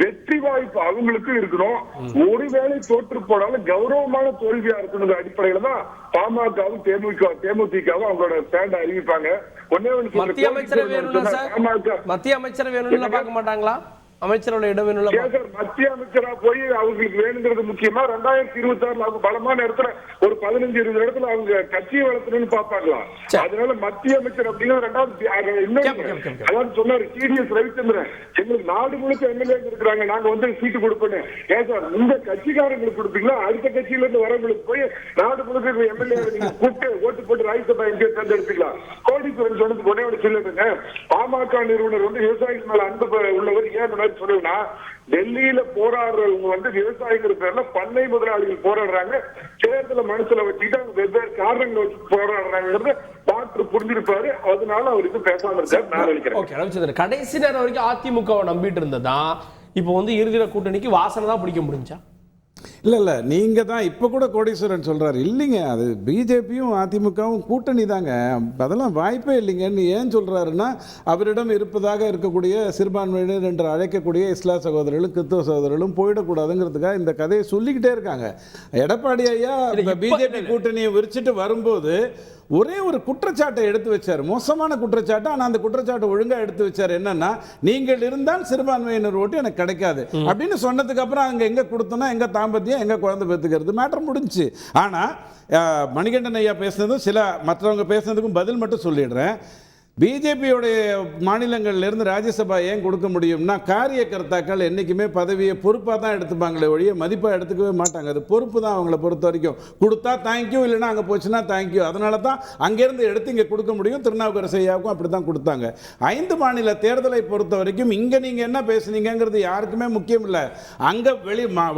வெற்றி வாய்ப்பு அவங்களுக்கு இருக்கணும். ஒருவேளை தோற்று போனாலும் கௌரவமான தோல்வியா இருக்கணும் அடிப்படையில தான் பாமகவும் தேமுதிகவும் அவங்களோட ஸ்டாண்ட் அறிவிப்பாங்க. மத்திய அமைச்சர் வேணும்னு பார்க்க மாட்டாங்களா? அமைச்சரோட இடம் வேணும். மத்திய அமைச்சரா போய் அவங்களுக்கு வேணுங்கிறது முக்கியமா? 2026 அவங்க பலமான இடத்துல ஒரு 15-20 இடத்துல அவங்க கட்சியை வளர்த்தணும்னு பாப்பாங்களா? அதனால மத்திய அமைச்சர் அப்படிங்கிறது 2வது. இன்னொரு அதாவது சொன்னாரு டிடிஎஸ் ரவிச்சந்திரன், எங்களுக்கு நாடு முழுக்க எம்எல்ஏ இருக்கிறாங்க, நாங்க வந்து சீட்டு கொடுப்போன்னு. ஏன் சார் உங்க கட்சிக்காரங்களுக்கு கொடுப்பீங்களா? அடுத்த கட்சியில இருந்து வரவங்களுக்கு போய் நாடு முழுக்க எம்எல்ஏ நீங்க கூப்பிட்டு ஓட்டு போட்டு ராஜ்யசபா எம்பி தேர்ந்தெடுத்துக்கலாம். கோடீஸ்வரன் சொன்னதுக்கு ஒரே சொல்லிடுங்க, பாமக நிறுவனர் வந்து விவசாயிகள் மேல அன்பு உள்ளவர். ஏன் சொல்லுன்னா, டெல்லியில போராடுறவங்க வந்து விவசாயிகள் பேர்ல பண்ணை முதலாளிகள் போராடுறாங்க. தேர்தலை மனசுல வச்சுக்கிட்டு அவங்க வெவ்வேறு காரணங்களை வச்சு போராடுறாங்கிறது டாக்டர் புரிஞ்சிருப்பாரு. அதனால அவருக்கு பேசாம இருக்காரு நான் நினைக்கிறேன். கடைசி நேரம் வரைக்கும் அதிமுகவை நம்பிட்டு இருந்ததா இப்போ வந்து இருக்கிற கூட்டணிக்கு வாசனை தான் பிடிக்க முடிஞ்சா? இல்லை நீங்கள் தான் இப்போ கூட கோடீஸ்வரன் சொல்கிறார். இல்லைங்க, அது பிஜேபியும் அதிமுகவும் கூட்டணி தாங்க, அதெல்லாம் வாய்ப்பே இல்லைங்கன்னு ஏன் சொல்கிறாருன்னா, அவரிடம் இருப்பதாக இருக்கக்கூடிய சிறுபான்மையினர் என்று அழைக்கக்கூடிய இஸ்லா சகோதரர்களும் கிறிஸ்தவ சகோதரர்களும் போயிடக்கூடாதுங்கிறதுக்காக இந்த கதையை சொல்லிக்கிட்டே இருக்காங்க. எடப்பாடி ஐயா பிஜேபி கூட்டணியை விரிச்சிட்டு வரும்போது ஒரே ஒரு குற்றச்சாட்டை எடுத்து வச்சார், மோசமான குற்றச்சாட்டு. ஆனால் அந்த குற்றச்சாட்டை ஒழுங்காக எடுத்து வச்சார். என்னன்னா, நீங்கள் இருந்தால் சிறுபான்மையினர் ஓட்டு எனக்கு கிடைக்காது அப்படின்னு சொன்னதுக்கு அப்புறம் அங்கே எங்கே கொடுத்தோன்னா எங்கே தாம்பத்தியம் எங்கே குழந்தை பெற்றுக்கிறது மேட்டர் முடிஞ்சு. ஆனால் மணிகண்டன் ஐயா பேசுனதும் சில மற்றவங்க பேசுனதுக்கும் பதில் மட்டும் சொல்லிடுறேன். பிஜேபியோடைய மாநிலங்கள்லேருந்து ராஜ்யசபா ஏன் கொடுக்க முடியும்னா காரியகர்த்தாக்கள் என்றைக்குமே பதவியை பொறுப்பாக தான் எடுத்துப்பாங்களே ஒழிய மதிப்பாக எடுத்துக்கவே மாட்டாங்க. அது பொறுப்பு தான் அவங்கள பொறுத்த வரைக்கும். கொடுத்தா தேங்க்யூ, இல்லைன்னா அங்கே போச்சுன்னா தேங்க்யூ. அதனால தான் அங்கேருந்து எடுத்து இங்கே கொடுக்க முடியும். திருநாவுக்கரசு ஐயாவுக்கும் அப்படி தான் கொடுத்தாங்க. 5 மாநில தேர்தலை பொறுத்த வரைக்கும் இங்கே நீங்கள் என்ன பேசுனீங்கிறது யாருக்குமே முக்கியம் இல்லை. அங்கே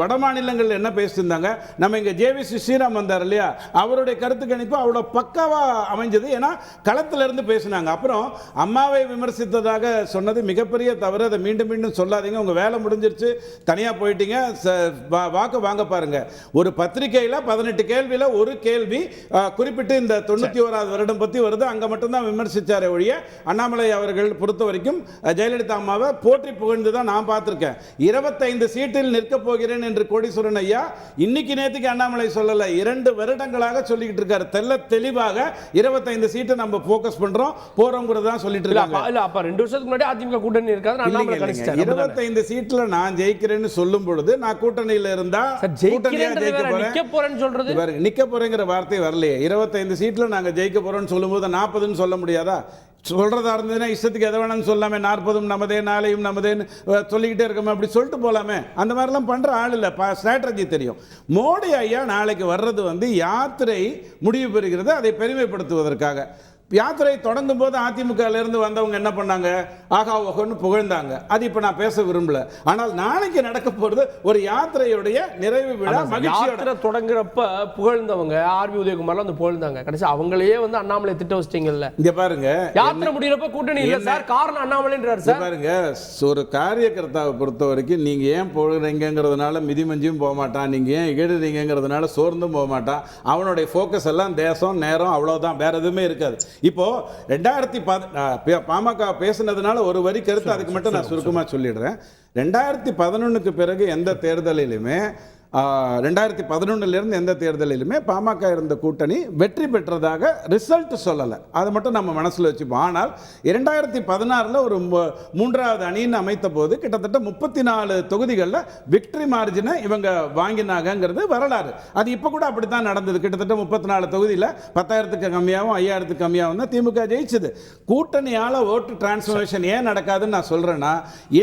வட மாநிலங்களில் என்ன பேசியிருந்தாங்க, நம்ம இங்கே ஜேவிசி ஸ்ரீராம் வந்தார் இல்லையா, அவருடைய கருத்து கணிப்பு அவ்வளோ பக்காவாக அமைஞ்சது. ஏன்னா களத்திலிருந்து பேசினாங்க. அப்புறம் அம்மாவை விமர்சித்ததாக சொன்னது மிகப்பெரிய தவறு. அதை மீண்டும் மீண்டும் சொல்லாதீங்க. உங்க வேலை முடிஞ்சிருச்சு, தனியா போயிட்டீங்க, வாக்கு வாங்க பாருங்க. ஒரு பத்திரிகையில் 18 கேள்வியில் ஒரு கேள்வி குறிப்பிட்டு இந்த 91வது வருடம் பத்தி வருது. அங்க மட்டும்தான் விமர்சிச்சாரே ஒழிய அண்ணாமலை அவர்கள் பொறுத்த வரைக்கும் ஜெயலலிதா அம்மாவை போற்றி புகழ்ந்து தான் நான் பார்த்திருக்கேன். 25 சீட்டில் நிற்க போகிறேன் என்று கோடீஸ்வரன் ஐயா இன்னைக்கு நேற்றுக்கு அண்ணாமலை சொல்லல, 2 வருடங்களாக சொல்லிக்கிட்டு இருக்காரு. தெளிவாக 25 சீட்டை நம்ம போக்கஸ் பண்றோம் போறோம் சொல்லிட்டு இருக்காங்க. இல்ல அப்ப 2 வருஷத்துக்கு முன்னாடி அதிமுக கூட்டணி இருக்காது, அண்ணாமலை கணிச்சிட்டாரு. 25 சீட்ல நான் ஜெயிக்கிறேன்னு சொல்லும் பொழுது நான் கூட்டணியில இருந்தா கூட்டணியா ஜெயிக்க போறேன், நிக்க போறேன்னு சொல்றது பாருங்க, நிக்க போறேங்கிற வார்த்தை வரலையே. 25 சீட்ல நாங்க ஜெயிக்க போறோம்னு சொல்லும்போது 40ன்னு சொல்ல முடியாதா? சொல்றதா இருந்ததுன்னா இஷ்டத்துக்கு எதை வேணாம்னு சொல்லாமே, 40ம் நமதே நாளையும் நமதேன்னு சொல்லிக்கிட்டே இருக்கோமே, அப்படி சொல்லிட்டு போலாமே. அந்த மாதிரிலாம் பண்ற ஆள் இல்லை, ஸ்ட்ராட்டஜி தெரியும். மோடி ஐயா நாளைக்கு வர்றது யாத்திரை முடிவு பெறுகிறது, அதை பெருமைப்படுத்துவதற்காக. யாத்திரை தொடங்கும் போது அதிமுகவிலிருந்து வந்தவங்க என்ன பண்ணாங்க, ஆகா ஓகோன்னு புகழ்ந்தாங்க. அது இப்ப நான் பேச விரும்பல. ஆனால் நாளைக்கு நடக்க போறது ஒரு யாத்திரையுடைய நிறைவு விழா. யாத்திரை தொடங்குறப்ப புகழ்ந்தவங்க ஆர்வி உதயகுமார்ல வந்து புகழ்ந்தாங்க. கடைசி அவங்களையே அண்ணாமலை திட்ட வச்சிட்டீங்கல்ல. இங்க பாருங்க, யாத்திரை முடியறப்ப கூட்டணி இல்ல சார், காரணம் அண்ணாமலைன்றார் சார். பாருங்க, ஒரு காரியகர்த்தாவை பொறுத்த வரைக்கும் நீங்க ஏன் புகழ்றீங்கிறதுனால மிதிமஞ்சியும் போக மாட்டான், நீங்க ஏன் இகழுறீங்கிறதுனால சோர்ந்தும் போக மாட்டான். அவனுடைய போக்கஸ் எல்லாம் தேசம் நேரம், அவ்வளவுதான், வேற எதுவுமே இருக்காது. இப்போ 2010 பாமக பேசினதுனால ஒரு வரி கருத்து, அதுக்கு மட்டும் நான் சுருக்கமா சொல்லிடுறேன். 2011க்கு பிறகு எந்த தேர்தலிலுமே 2011 எந்த தேர்தலிலுமே பாமக இருந்த கூட்டணி வெற்றி பெற்றதாக ரிசல்ட் சொல்லலை. அதை மட்டும் நம்ம மனசில் வச்சுப்போம். ஆனால் 2016 ஒரு 3வது அணின்னு அமைத்த போது கிட்டத்தட்ட 34 தொகுதிகளில் விக்டரி மார்ஜினை இவங்க வாங்கினாங்கிறது வரலாறு. அது இப்போ கூட அப்படி தான் நடந்தது. கிட்டத்தட்ட 34 தொகுதியில் 10,000க்கு கம்மியாகவும் 5,000க்கு கம்மியாகவும் தான் திமுக ஜெயிச்சது. கூட்டணியால் ஓட்டு டிரான்ஸ்ஃபர்மேஷன் ஏன் நடக்காதுன்னு நான் சொல்கிறேன்னா,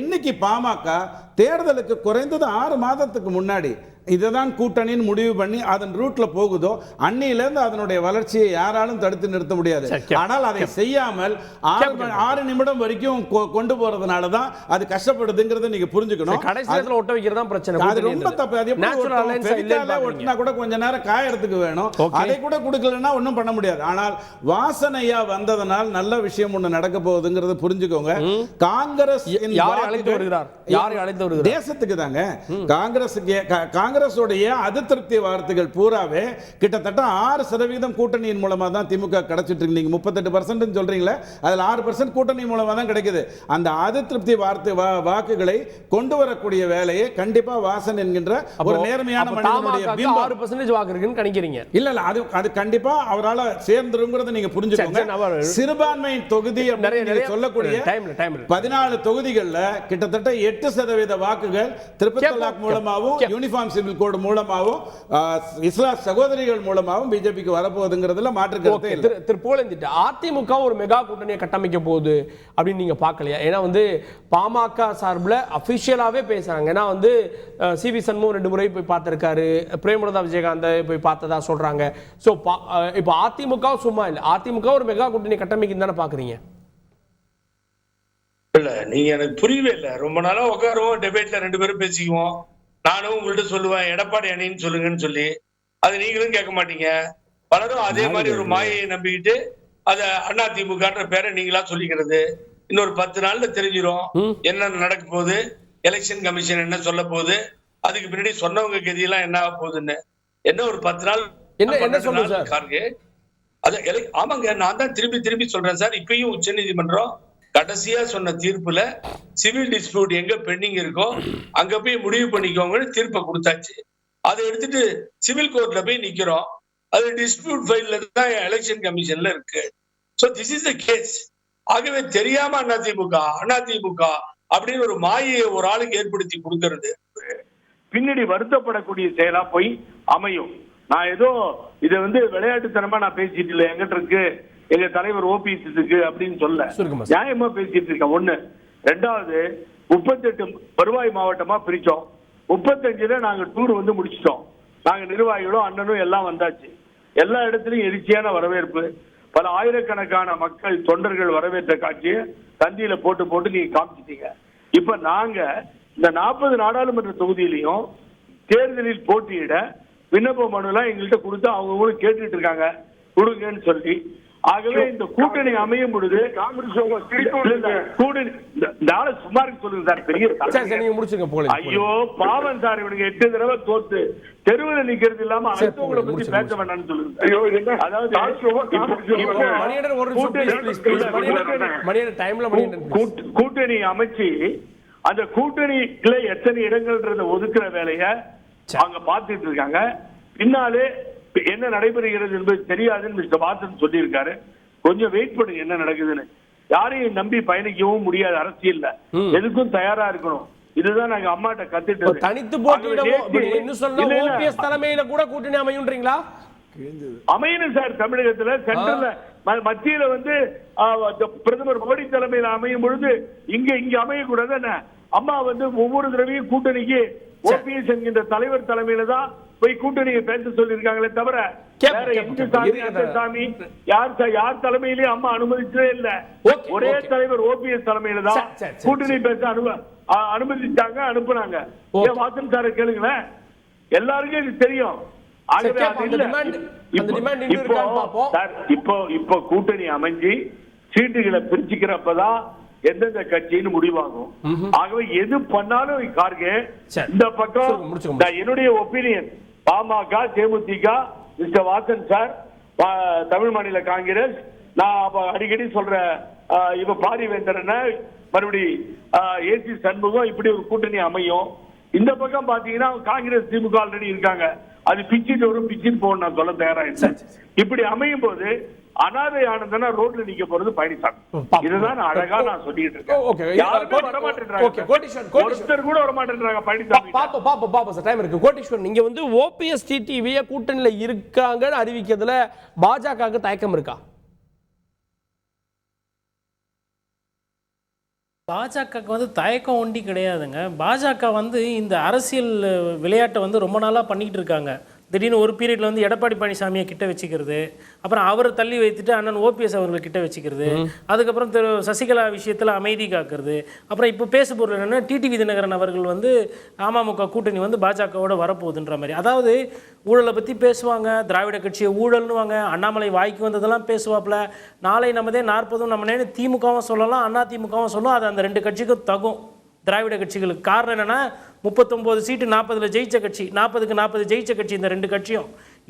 இன்னைக்கு பாமக தேர்தலுக்கு குறைந்தது 6 மாதத்துக்கு முன்னாடி இதுதான் கூட்டணின்னு முடிவு பண்ணி அதன் ரூட்ல போகுதோ அன்னிலிருந்து அதனுடைய வளர்ச்சியை யாராலும் தடுத்து நிறுத்த முடியாது. ஆனால் அதை செய்யாமல் 6 நிமிடம் வரைக்கும் கொண்டு போறதுனால தான் அது கஷ்டப்படுதுங்கிறத நீங்க புரிஞ்சுக்கணும். கடைசி நேரத்துல ஒட்ட வைக்கிறது தான் பிரச்சனை. அது ரொம்ப தப்பு. அது எப்படி ஒட்டினா கூட கொஞ்ச நேரம் காயறதுக்கு வேணும், அதை கூட கொடுக்கலன்னா ஒன்றும் பண்ண முடியாது. ஆனால் வாசனையா வந்ததனால் நல்ல விஷயம் ஒன்று நடக்க போகுதுங்கிறத புரிஞ்சுக்கோங்க. காங்கிரஸ் தேசத்துக்கு தாங்க, காங்கிரஸுடைய அதிருப்தி வார்த்தைகள் பூராவே கிட்டத்தட்ட 6% கூட்டணியின் மூலமா தான் திமுக கிடைச்சிட்டு இருக்கு. நீங்க 38% சொல்றீங்களே, அதுல 6% கூட்டணி மூலமா தான் கிடைக்குது. அந்த அதிருப்தி வார்த்தை வாக்குகளை கொண்டு வரக்கூடிய வேலையை கண்டிப்பா வாசன் என்கின்ற ஒரு நேர்மையான மனிதனுடைய 6% வாக்கு இருக்குன்னு கணிக்கிறீங்க. இல்ல இல்ல, அது கண்டிப்பா அவரால சேர்ந்துருங்கிறத நீங்க புரிஞ்சுக்கோங்க. சிறுபான்மை தொகுதி சொல்லக்கூடிய 14 தொகுதிகள்ல கிட்டத்தட்ட 8% வாக்குகள் திரிபுர தலாக் மூலமாகவும் யூனிஃபார்ம் சிவில் கோட் மூலமாகவும் இஸ்லாம் சகோதரிகள் மூலமாகவும் பிஜேபிக்கு வரப்போகுதுங்கிறதுல மாற்று கருத்து இல்லை. திருப்போலந்திட்டு அதிமுக ஒரு மெகா கூட்டணியை கட்டமைக்க போகுது அப்படின்னு நீங்க பார்க்கலையா? ஏன்னா பாமக சார்பில் அபிஷியலாவே பேசுறாங்க. ஏன்னா சிவி சண்முகம் 2 முறை போய் பார்த்திருக்காரு, பிரேமலதா விஜயகாந்த் போய் பார்த்ததா சொல்றாங்க. ஸோ இப்போ அதிமுக சும்மா இல்லை, அதிமுக ஒரு மெகா கூட்டணி கட்டமைக்குன்னு தானே பாக்குறீங்க? இல்ல, நீங்க எனக்கு புரியவே இல்லை. ரொம்ப நாளா உட்காருவோம், டிபேட்ல 2 பேரும் பேசிக்குவோம். நானும் உங்கள்கிட்ட சொல்லுவேன் எடப்பாடி அணின்னு சொல்லுங்கன்னு சொல்லி, அது நீங்களும் கேட்க மாட்டீங்க. பலரும் அதே மாதிரி ஒரு மாயையை நம்பிக்கிட்டு அதை அதிமுகன்ற பேரை நீங்களா சொல்லிக்கிறது. இன்னொரு 10 நாள்ல தெரிஞ்சிடும் என்ன நடக்க போகுது, எலெக்ஷன் கமிஷன் என்ன சொல்ல போகுது, அதுக்கு பின்னாடி சொன்னவங்க கதியெல்லாம் என்ன ஆக போகுதுன்னு. என்ன ஒரு 10 நாள் கார்கே ஆமாங்க, நான் தான் திருப்பி சொல்றேன் சார். இப்பயும் உச்ச நீதிமன்றம் கடைசியா சொன்ன தீர்ப்புல சிவில் டிஸ்பியூட் எங்க பெண்டிங் இருக்கோ அங்க போய் முடிவு பண்ணிக்கோங்கன்னு தீர்ப்பை கொடுத்தாச்சு. அதை எடுத்துட்டு சிவில் கோர்ட்ல போய் நிக்கிறோம். அது டிஸ்பியூட் ஃபைல்ல தான் எலெக்ஷன் கமிஷன்ல இருக்கு. So this is the case. ஆகவே தெரியாம அதிமுக அப்படின்னு ஒரு மாயையை ஒரு ஆளுக்கு ஏற்படுத்தி கொடுக்கறது பின்னாடி வருத்தப்படக்கூடிய செயலா போய் அமையும். நான் ஏதோ இதை விளையாட்டுத்தனமா நான் பேசிட்டு இல்லை. எங்கிட்ட இருக்கு எங்க தலைவர் ஓபிஎஸ்க்கு அப்படின்னு சொல்ல சுருக்கமா நியாயமா பேசிட்டு இருக்கேன். ஒண்ணு. ரெண்டாவது 38 வருவாய் மாவட்டமா பிரிச்சோம். 35ல நாங்க டூர் வந்து முடிச்சிட்டோம். நாங்க நிர்வாகிகளும் அண்ணனும் எல்லாம் வந்தாச்சு. எல்லா இடத்துலயும் எழுச்சியான வரவேற்பு, பல ஆயிரக்கணக்கான மக்கள் தொண்டர்கள் வரவேற்ற காட்சியை தந்தியில போட்டு நீங்க காமிச்சிட்டீங்க. இப்ப நாங்க இந்த 40 நாடாளுமன்ற தொகுதியிலையும் தேர்தலில் போட்டியிட விண்ணப்ப மனுலாம் எங்கள்கிட்ட கொடுத்து அவங்க கேட்டுட்டு இருக்காங்க கொடுங்கன்னு சொல்லி. ஆகவே இந்த கூட்டணி அமையும் பொழுது சுமார் சொல்லுங்க சார், பெரிய ஐயோ பாவம் சார், இவனுக்கு 8 தடவை தோத்து தெருவில் நிக்கிறது இல்லாம அடுத்தவங்களை பத்தி பேச வேண்டாம்னு சொல்லுங்க. அதாவது கூட்டணி அமைச்சு அந்த கூட்டணிக்குள்ள எத்தனை இடங்கள்ன்றத ஒதுக்குற வேலைய அவங்க பார்த்துட்டு இருக்காங்க. பின்னாலே என்ன நடைபெறுகிறது என்பது தெரியாதுன்னு மிஸ்டர் வாசன் சொல்லியிருக்காரு. கொஞ்சம் வெயிட் பண்ணுங்க என்ன நடக்குதுன்னு. யாரையும் நம்பி பயணிக்கவும் முடியாது. அரசியல்ல எதுக்கும் தயாரா இருக்கணும். இதுதான் நாங்க அம்மாட்ட கத்துட்டு தனித்து தலைமையில கூட கூட்டணி அமையும்ன்றீங்களா? அமையணும் சார். தமிழகத்துல சென்ட்ரல்ல மத்தியில வந்து பிரதமர் மோடி தலைமையில அமையும் பொழுது இங்க அமையக்கூடாது. என்ன அம்மா வந்து ஒவ்வொரு தடவையும் கூட்டணிக்கு ஓபிஎஸ் என்கின்ற தலைவர் தலைமையில தான் போய் கூட்டணியை பேச சொல்லியிருக்காங்களே தவிர வேற எந்த சாமி யார் தலைமையிலேயே அம்மா அனுமதிச்சதே இல்ல. ஒரே தலைவர் ஓபிஎஸ் தலைமையில தான் கூட்டணி பேச அனுமதிச்சாங்க, அனுப்புனாங்க. ஏன் வாசன் சாரை கேளுங்களேன், எல்லாருக்கும் இது தெரியும். இப்போ கூட்டணி அமைஞ்சு சீட்டுகளை பிரிச்சுக்கிறப்பதான் எந்தெந்த கட்சின்னு முடிவாகும். ஆகவே எது பண்ணாலும் கார்கே இந்த பக்கம் என்னுடைய ஒப்பீனியன் பாமக, தேமுதிக, மிஸ்டர் வாசன் சார், தமிழ் மாநில காங்கிரஸ், நான் அடிக்கடி சொல்ற இப்ப பாரிவேந்தரன், மறுபடி ஏசி சண்முகம், இப்படி ஒரு கூட்டணி அமையும். இந்த பக்கம் பாத்தீங்கன்னா காங்கிரஸ் திமுக ஆல்ரெடி இருக்காங்க. அது பிச்சுட்டு வரும், பிச்சுட்டு போகணும் நான் சொல்ல தயாரா. இப்படி அமையும் போது அனாதை ஆனந்தனா ரோட்ல நிக்க போறது பழனிசாமி. இதுதான் அழகா நான் சொல்லிட்டு இருக்கேன். யாருமே வர மாட்டேன்றாங்க, ஒருத்தர் கூட வர மாட்டேன்றாங்க பழனிசாமி. டைம் இருக்கு. கோட்டீஸ்வரன், நீங்க வந்து ஓபிஎஸ் டிடிவிய கூட்டணியில இருக்காங்கன்னு அறிவிக்கிறதுல பாஜகவுக்கு தயக்கம் இருக்கா? பாஜகவுக்கு வந்து தயக்கம் ஒண்டி கிடையாதுங்க. பாஜக வந்து இந்த அரசியல் விளையாட்டை வந்து ரொம்ப நாளாக பண்ணிக்கிட்டு இருக்காங்க. திடீர்னு ஒரு பீரியட்ல வந்து எடப்பாடி பழனிசாமியை கிட்ட வச்சுக்கிறது, அப்புறம் அவரை தள்ளி வைத்துட்டு அண்ணன் ஓபிஎஸ் அவர்களை கிட்ட வச்சுக்கிறது, அதுக்கப்புறம் சசிகலா விஷயத்தில் அமைதி காக்கிறது, அப்புறம் இப்போ பேச பொருள் என்னென்னா டிடிவி தினகரன் அவர்கள் வந்து அமமுக கூட்டணி வந்து பாஜகவோட வரப்போகுதுன்ற மாதிரி. அதாவது ஊழலை பற்றி பேசுவாங்க, திராவிட கட்சியை ஊழல்னுவாங்க, அண்ணாமலை வாய்க்கு வந்ததெல்லாம் பேசுவாப்புல. நாளை நம்மதே 40 நம்ம நேரம் திமுகவும் சொல்லலாம், அண்ணா திமுகவும் சொல்லலாம். அது அந்த 2 கட்சிக்கும் தகும், திராவிட கட்சிகளுக்கு. காரணம் என்னன்னா 39 சீட்டு 40ல் ஜெயிச்ச கட்சி, 40க்கு 40 ஜெயிச்ச கட்சி. இந்த 2 கட்சியும்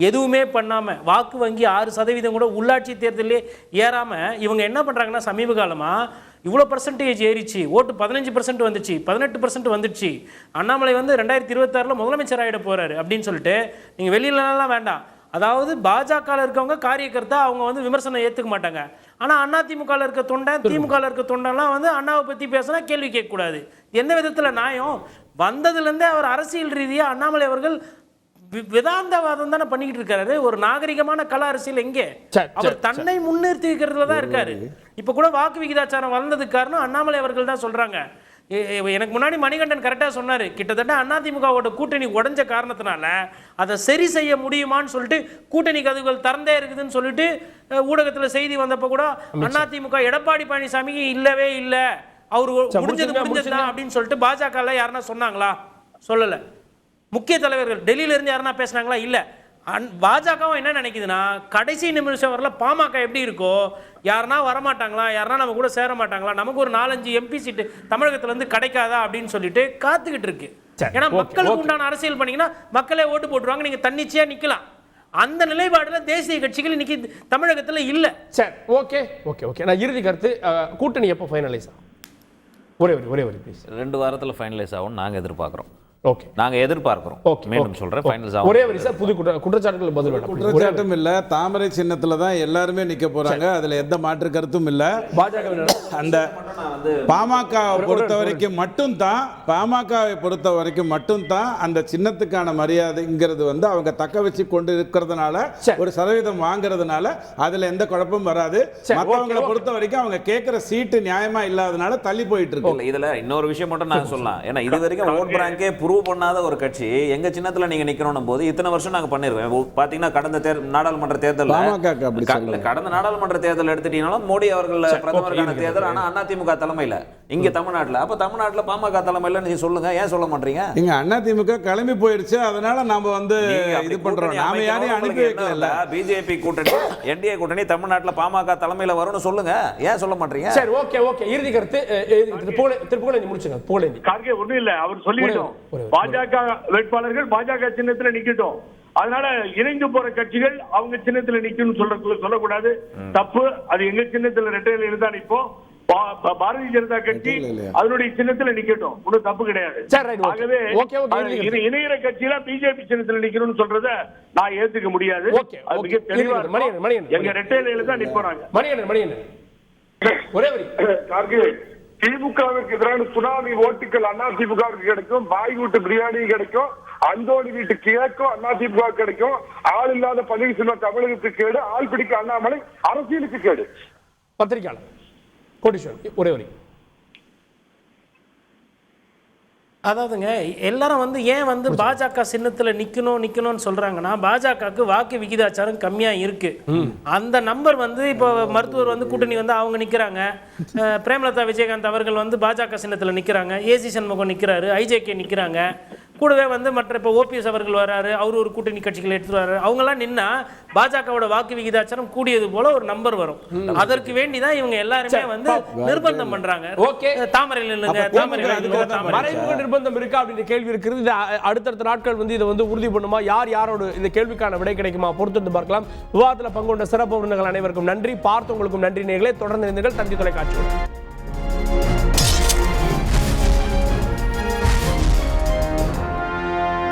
எதுவுமே பண்ணாமல் வாக்கு வங்கி 6% கூட உள்ளாட்சி தேர்தலே ஏறாமல் இவங்க என்ன பண்ணுறாங்கன்னா, சமீப காலமாக இவ்வளோ பர்சன்டேஜ் ஏறிச்சு, ஓட்டு 15% வந்துச்சு, 18% வந்துடுச்சு, அண்ணாமலை வந்து 2026 முதலமைச்சர் ஆகிட போகிறாரு அப்படின்னு சொல்லிட்டு நீங்கள் வெளியிலலாம் வேண்டாம். அதாவது பாஜகவில் இருக்கவங்க காரியக்கர்த்தா அவங்க வந்து விமர்சனம் ஏற்றுக்க மாட்டாங்க. ஆனால் அதிமுகவில் இருக்க தொண்டன், திமுகவில் இருக்க தொண்டெல்லாம் வந்து அண்ணாவை பற்றி பேசினா கேள்வி கேட்கக்கூடாது. எந்த விதத்தில் நியாயம்? வந்ததுலேருந்தே அவர் அரசியல் ரீதியாக அண்ணாமலை அவர்கள் வேதாந்தவாதம் தானே பண்ணிக்கிட்டு இருக்காரு. ஒரு நாகரிகமான கல அரசியல் எங்கே? அவர் தன்னை முன்னிறுத்தி வைக்கிறதுல தான் இருக்காரு. இப்போ கூட வாக்கு விகிதாச்சாரம் வளர்ந்ததுக்கு காரணம் அண்ணாமலை அவர்கள் தான் சொல்கிறாங்க. எனக்கு முன்னாடி மணிகண்டன் கரெக்டாக சொன்னார், கிட்டத்தட்ட அதிமுகவோட கூட்டணி உடஞ்ச காரணத்தினால அதை சரி செய்ய முடியுமான்னு சொல்லிட்டு கூட்டணி கதவுகள் திறந்தே இருக்குதுன்னு சொல்லிட்டு ஊடகத்தில் செய்தி வந்தப்போ கூட அதிமுக எடப்பாடி பழனிசாமிக்கு இல்லவே இல்லை, அவர் முடிஞ்சதுதான் அப்படின்னு சொல்லிட்டு பாஜக யாருன்னா சொன்னாங்களா? சொல்லலை. முக்கிய தலைவர்கள் டெல்லியில இருந்து யாருன்னா பேசினாங்களா? இல்லை. பாஜகவும் என்ன நினைக்குதுன்னா, கடைசி நிமிஷம் வரல பாமக எப்படி இருக்கோ, யாருன்னா வரமாட்டாங்களா, யாருன்னா நம்ம கூட சேர மாட்டாங்களா, நமக்கு ஒரு 4-5 எம்பி சீட்டு தமிழகத்துல இருந்து கிடைக்காதா அப்படின்னு சொல்லிட்டு காத்துக்கிட்டு இருக்கு. ஏன்னா மக்களுக்கு உண்டான அரசியல் பண்ணீங்கன்னா மக்களே ஓட்டு போட்டுருவாங்க, நீங்க தன்னிச்சையா நிக்கலாம். அந்த நிலைப்பாடுல தேசிய கட்சிகள் இன்னைக்கு தமிழகத்துல இல்ல. சரி, ஓகே ஓகே ஓகே. நான் இறுதி கருத்து, கூட்டணி எப்போ ஃபைனலைஸ் ஆகும்? ஒரே ஒரு ப்ளீஸ். 2 வாரத்தில் ஃபைனலைஸ் ஆகும் நாங்கள் எதிர்பார்க்குறோம். ஓகே. நாங்க எதிர்பார்க்கிறோம். ஓகே. மீண்டும் சொல்றேன், ஃபைனல்ஸ் ஒரே வரி சார், புது குற்றச்சாட்டுகள் பதில் வேணும். குற்றச்சாட்டும் இல்ல, தாமரை சின்னத்துல தான் எல்லாருமே நிக்க போறாங்க, அதுல எந்த மாற்று கருத்தும் இல்ல. பாஜக அந்த பாமகவை பொறுத்த வரைக்கும் மட்டும்தான் அந்த சின்னத்துக்கான மரியாதைங்கிறது வந்து அவங்க தக்க வச்சு கொண்டு இருக்கிறதுனால, ஒரு சதவீதம் வாங்குறதுனால அதுல எந்த குழப்பமும் வராது. மற்றவங்களை பொறுத்த வரைக்கும் அவங்க கேட்கிற சீட்டு நியாயமா இல்லாதனால தள்ளி போயிட்டு இருக்கு. இதுல இன்னொரு விஷயம் மட்டும் நான் சொல்லலாம். ஏன்னா இது வரைக்கும் ஓட் பேங்கே ப்ரூவ் பண்ணாத ஒரு கட்சி எங்க சின்னத்துல நீங்க நிக்கணும் போது இத்தனை வருஷம் நாங்க பண்ணிருக்கோம். பாத்தீங்கன்னா கடந்த நாடாளுமன்ற தேர்தல், கடந்த நாடாளுமன்ற தேர்தல் எடுத்துட்டீங்கன்னாலும் மோடி அவர்கள் பிரதமருக்கான தேர்தல், ஆனா அதிமுக தலைமையில இங்க தமிழ்நாட்டுல. அப்ப தமிழ்நாட்டுல பாமக தலைமையில நீங்க சொல்லுங்க, ஏன் சொல்ல மாட்டீங்க? இங்க அதிமுக கிளம்பி போயிருச்சு, அதனால நாம வந்து இது பண்றோம். நாம யாரையும் அனுப்பி வைக்கல. பிஜேபி கூட்டணி, என்டிஏ கூட்டணி தமிழ்நாட்டுல பாமக தலைமையில வரும்னு சொல்லுங்க, ஏன் சொல்ல மாட்டீங்க? சரி, ஓகே ஓகே. இறுதி கருத்து திருப்புகழேந்தி முடிச்சுங்க. புகழேந்தி கார்கே ஒண்ணும் இல்ல, அவர் சொல்லிட்டோம், பாஜக வேட்பாளர்கள் பாஜக சின்னத்துல நிக்கட்டும், அதனால இணைந்து போற கட்சிகள் அவங்க சின்னத்துல நிக்கணும்னு சொல்லக்கூடாது, தப்பு. அது எங்க சின்னத்துல ரெட்டையில இருந்தா நிப்போம், பாரதிய ஜனதா கட்சி அதனுடைய சின்னத்துல நிக்கட்டும், ஒன்னும் தப்பு கிடையாது. ஆகவே இணையிற கட்சியில பிஜேபி சின்னத்துல நிக்கணும்னு சொல்றத நான் ஏத்துக்க முடியாது. மிக தெளிவா எங்க ரெட்டையில தான் நிப்போம். திமுகவிற்கு எதிரான சுனாமி ஓட்டுகள் அதிமுகவுக்கு கிடைக்கும், பாய் வீட்டு பிரியாணி கிடைக்கும், அந்தோணி வீட்டு கிழக்கும் அதிமுக கிடைக்கும். ஆள் இல்லாத பன்னீர்செல்வம் தமிழகத்துக்கு கேடு, ஆள் பிடிக்க அண்ணாமலை அரசியலுக்கு கேடு. பத்திரிகையாளர் கோடீஸ்வரன் ஒரே வரி. அதாவதுங்க, எல்லாரும் வந்து ஏன் வந்து பாஜக சின்னத்தில் நிற்கணும்னு சொல்கிறாங்கன்னா, பாஜகவுக்கு வாக்கு விகிதாச்சாரம் கம்மியாக இருக்குது. அந்த நம்பர் வந்து இப்போ மருத்துவர் வந்து கூட்டணி வந்து அவங்க நிற்கிறாங்க, பிரேமலதா விஜயகாந்த் அவர்கள் வந்து பாஜக சின்னத்தில் நிற்கிறாங்க, ஏசி சண்முகம் நிற்கிறாரு, ஐஜேகே நிற்கிறாங்க, கூடவே வந்து மற்ற இப்போ ஓபிஎஸ் அவர்கள் வராரு, அவர் ஒரு கூட்டணி கட்சிகள் எடுத்துட்டு வர்றாரு. அவங்கெல்லாம் நின்னா பாஜகவோட வாக்கு விகிதாச்சாரம் கூடியது போல ஒரு நம்பர் வரும். அதற்கு வேண்டிதான் இவங்க எல்லாருமே வந்து நிர்பந்தம் பண்றாங்க. தாமரையில் இல்லைங்க, மறைமுக நிர்பந்தம் இருக்கா அப்படின்னு கேள்வி இருக்கிறது. இது அடுத்தடுத்த நாட்கள் வந்து இதை வந்து உறுதி பண்ணுமா, யாரோட இந்த கேள்விக்கான விடை கிடைக்குமா, பொறுத்து பார்க்கலாம். விவாதத்தில் பங்கு கொண்ட சிறப்பு விருந்தினர்கள் அனைவருக்கும் நன்றி. பார்த்தவங்களுக்கும் நன்றி. நேயர்களே, தொடர்ந்து இருந்தீர்கள் தந்தி தொலைக்காட்சி.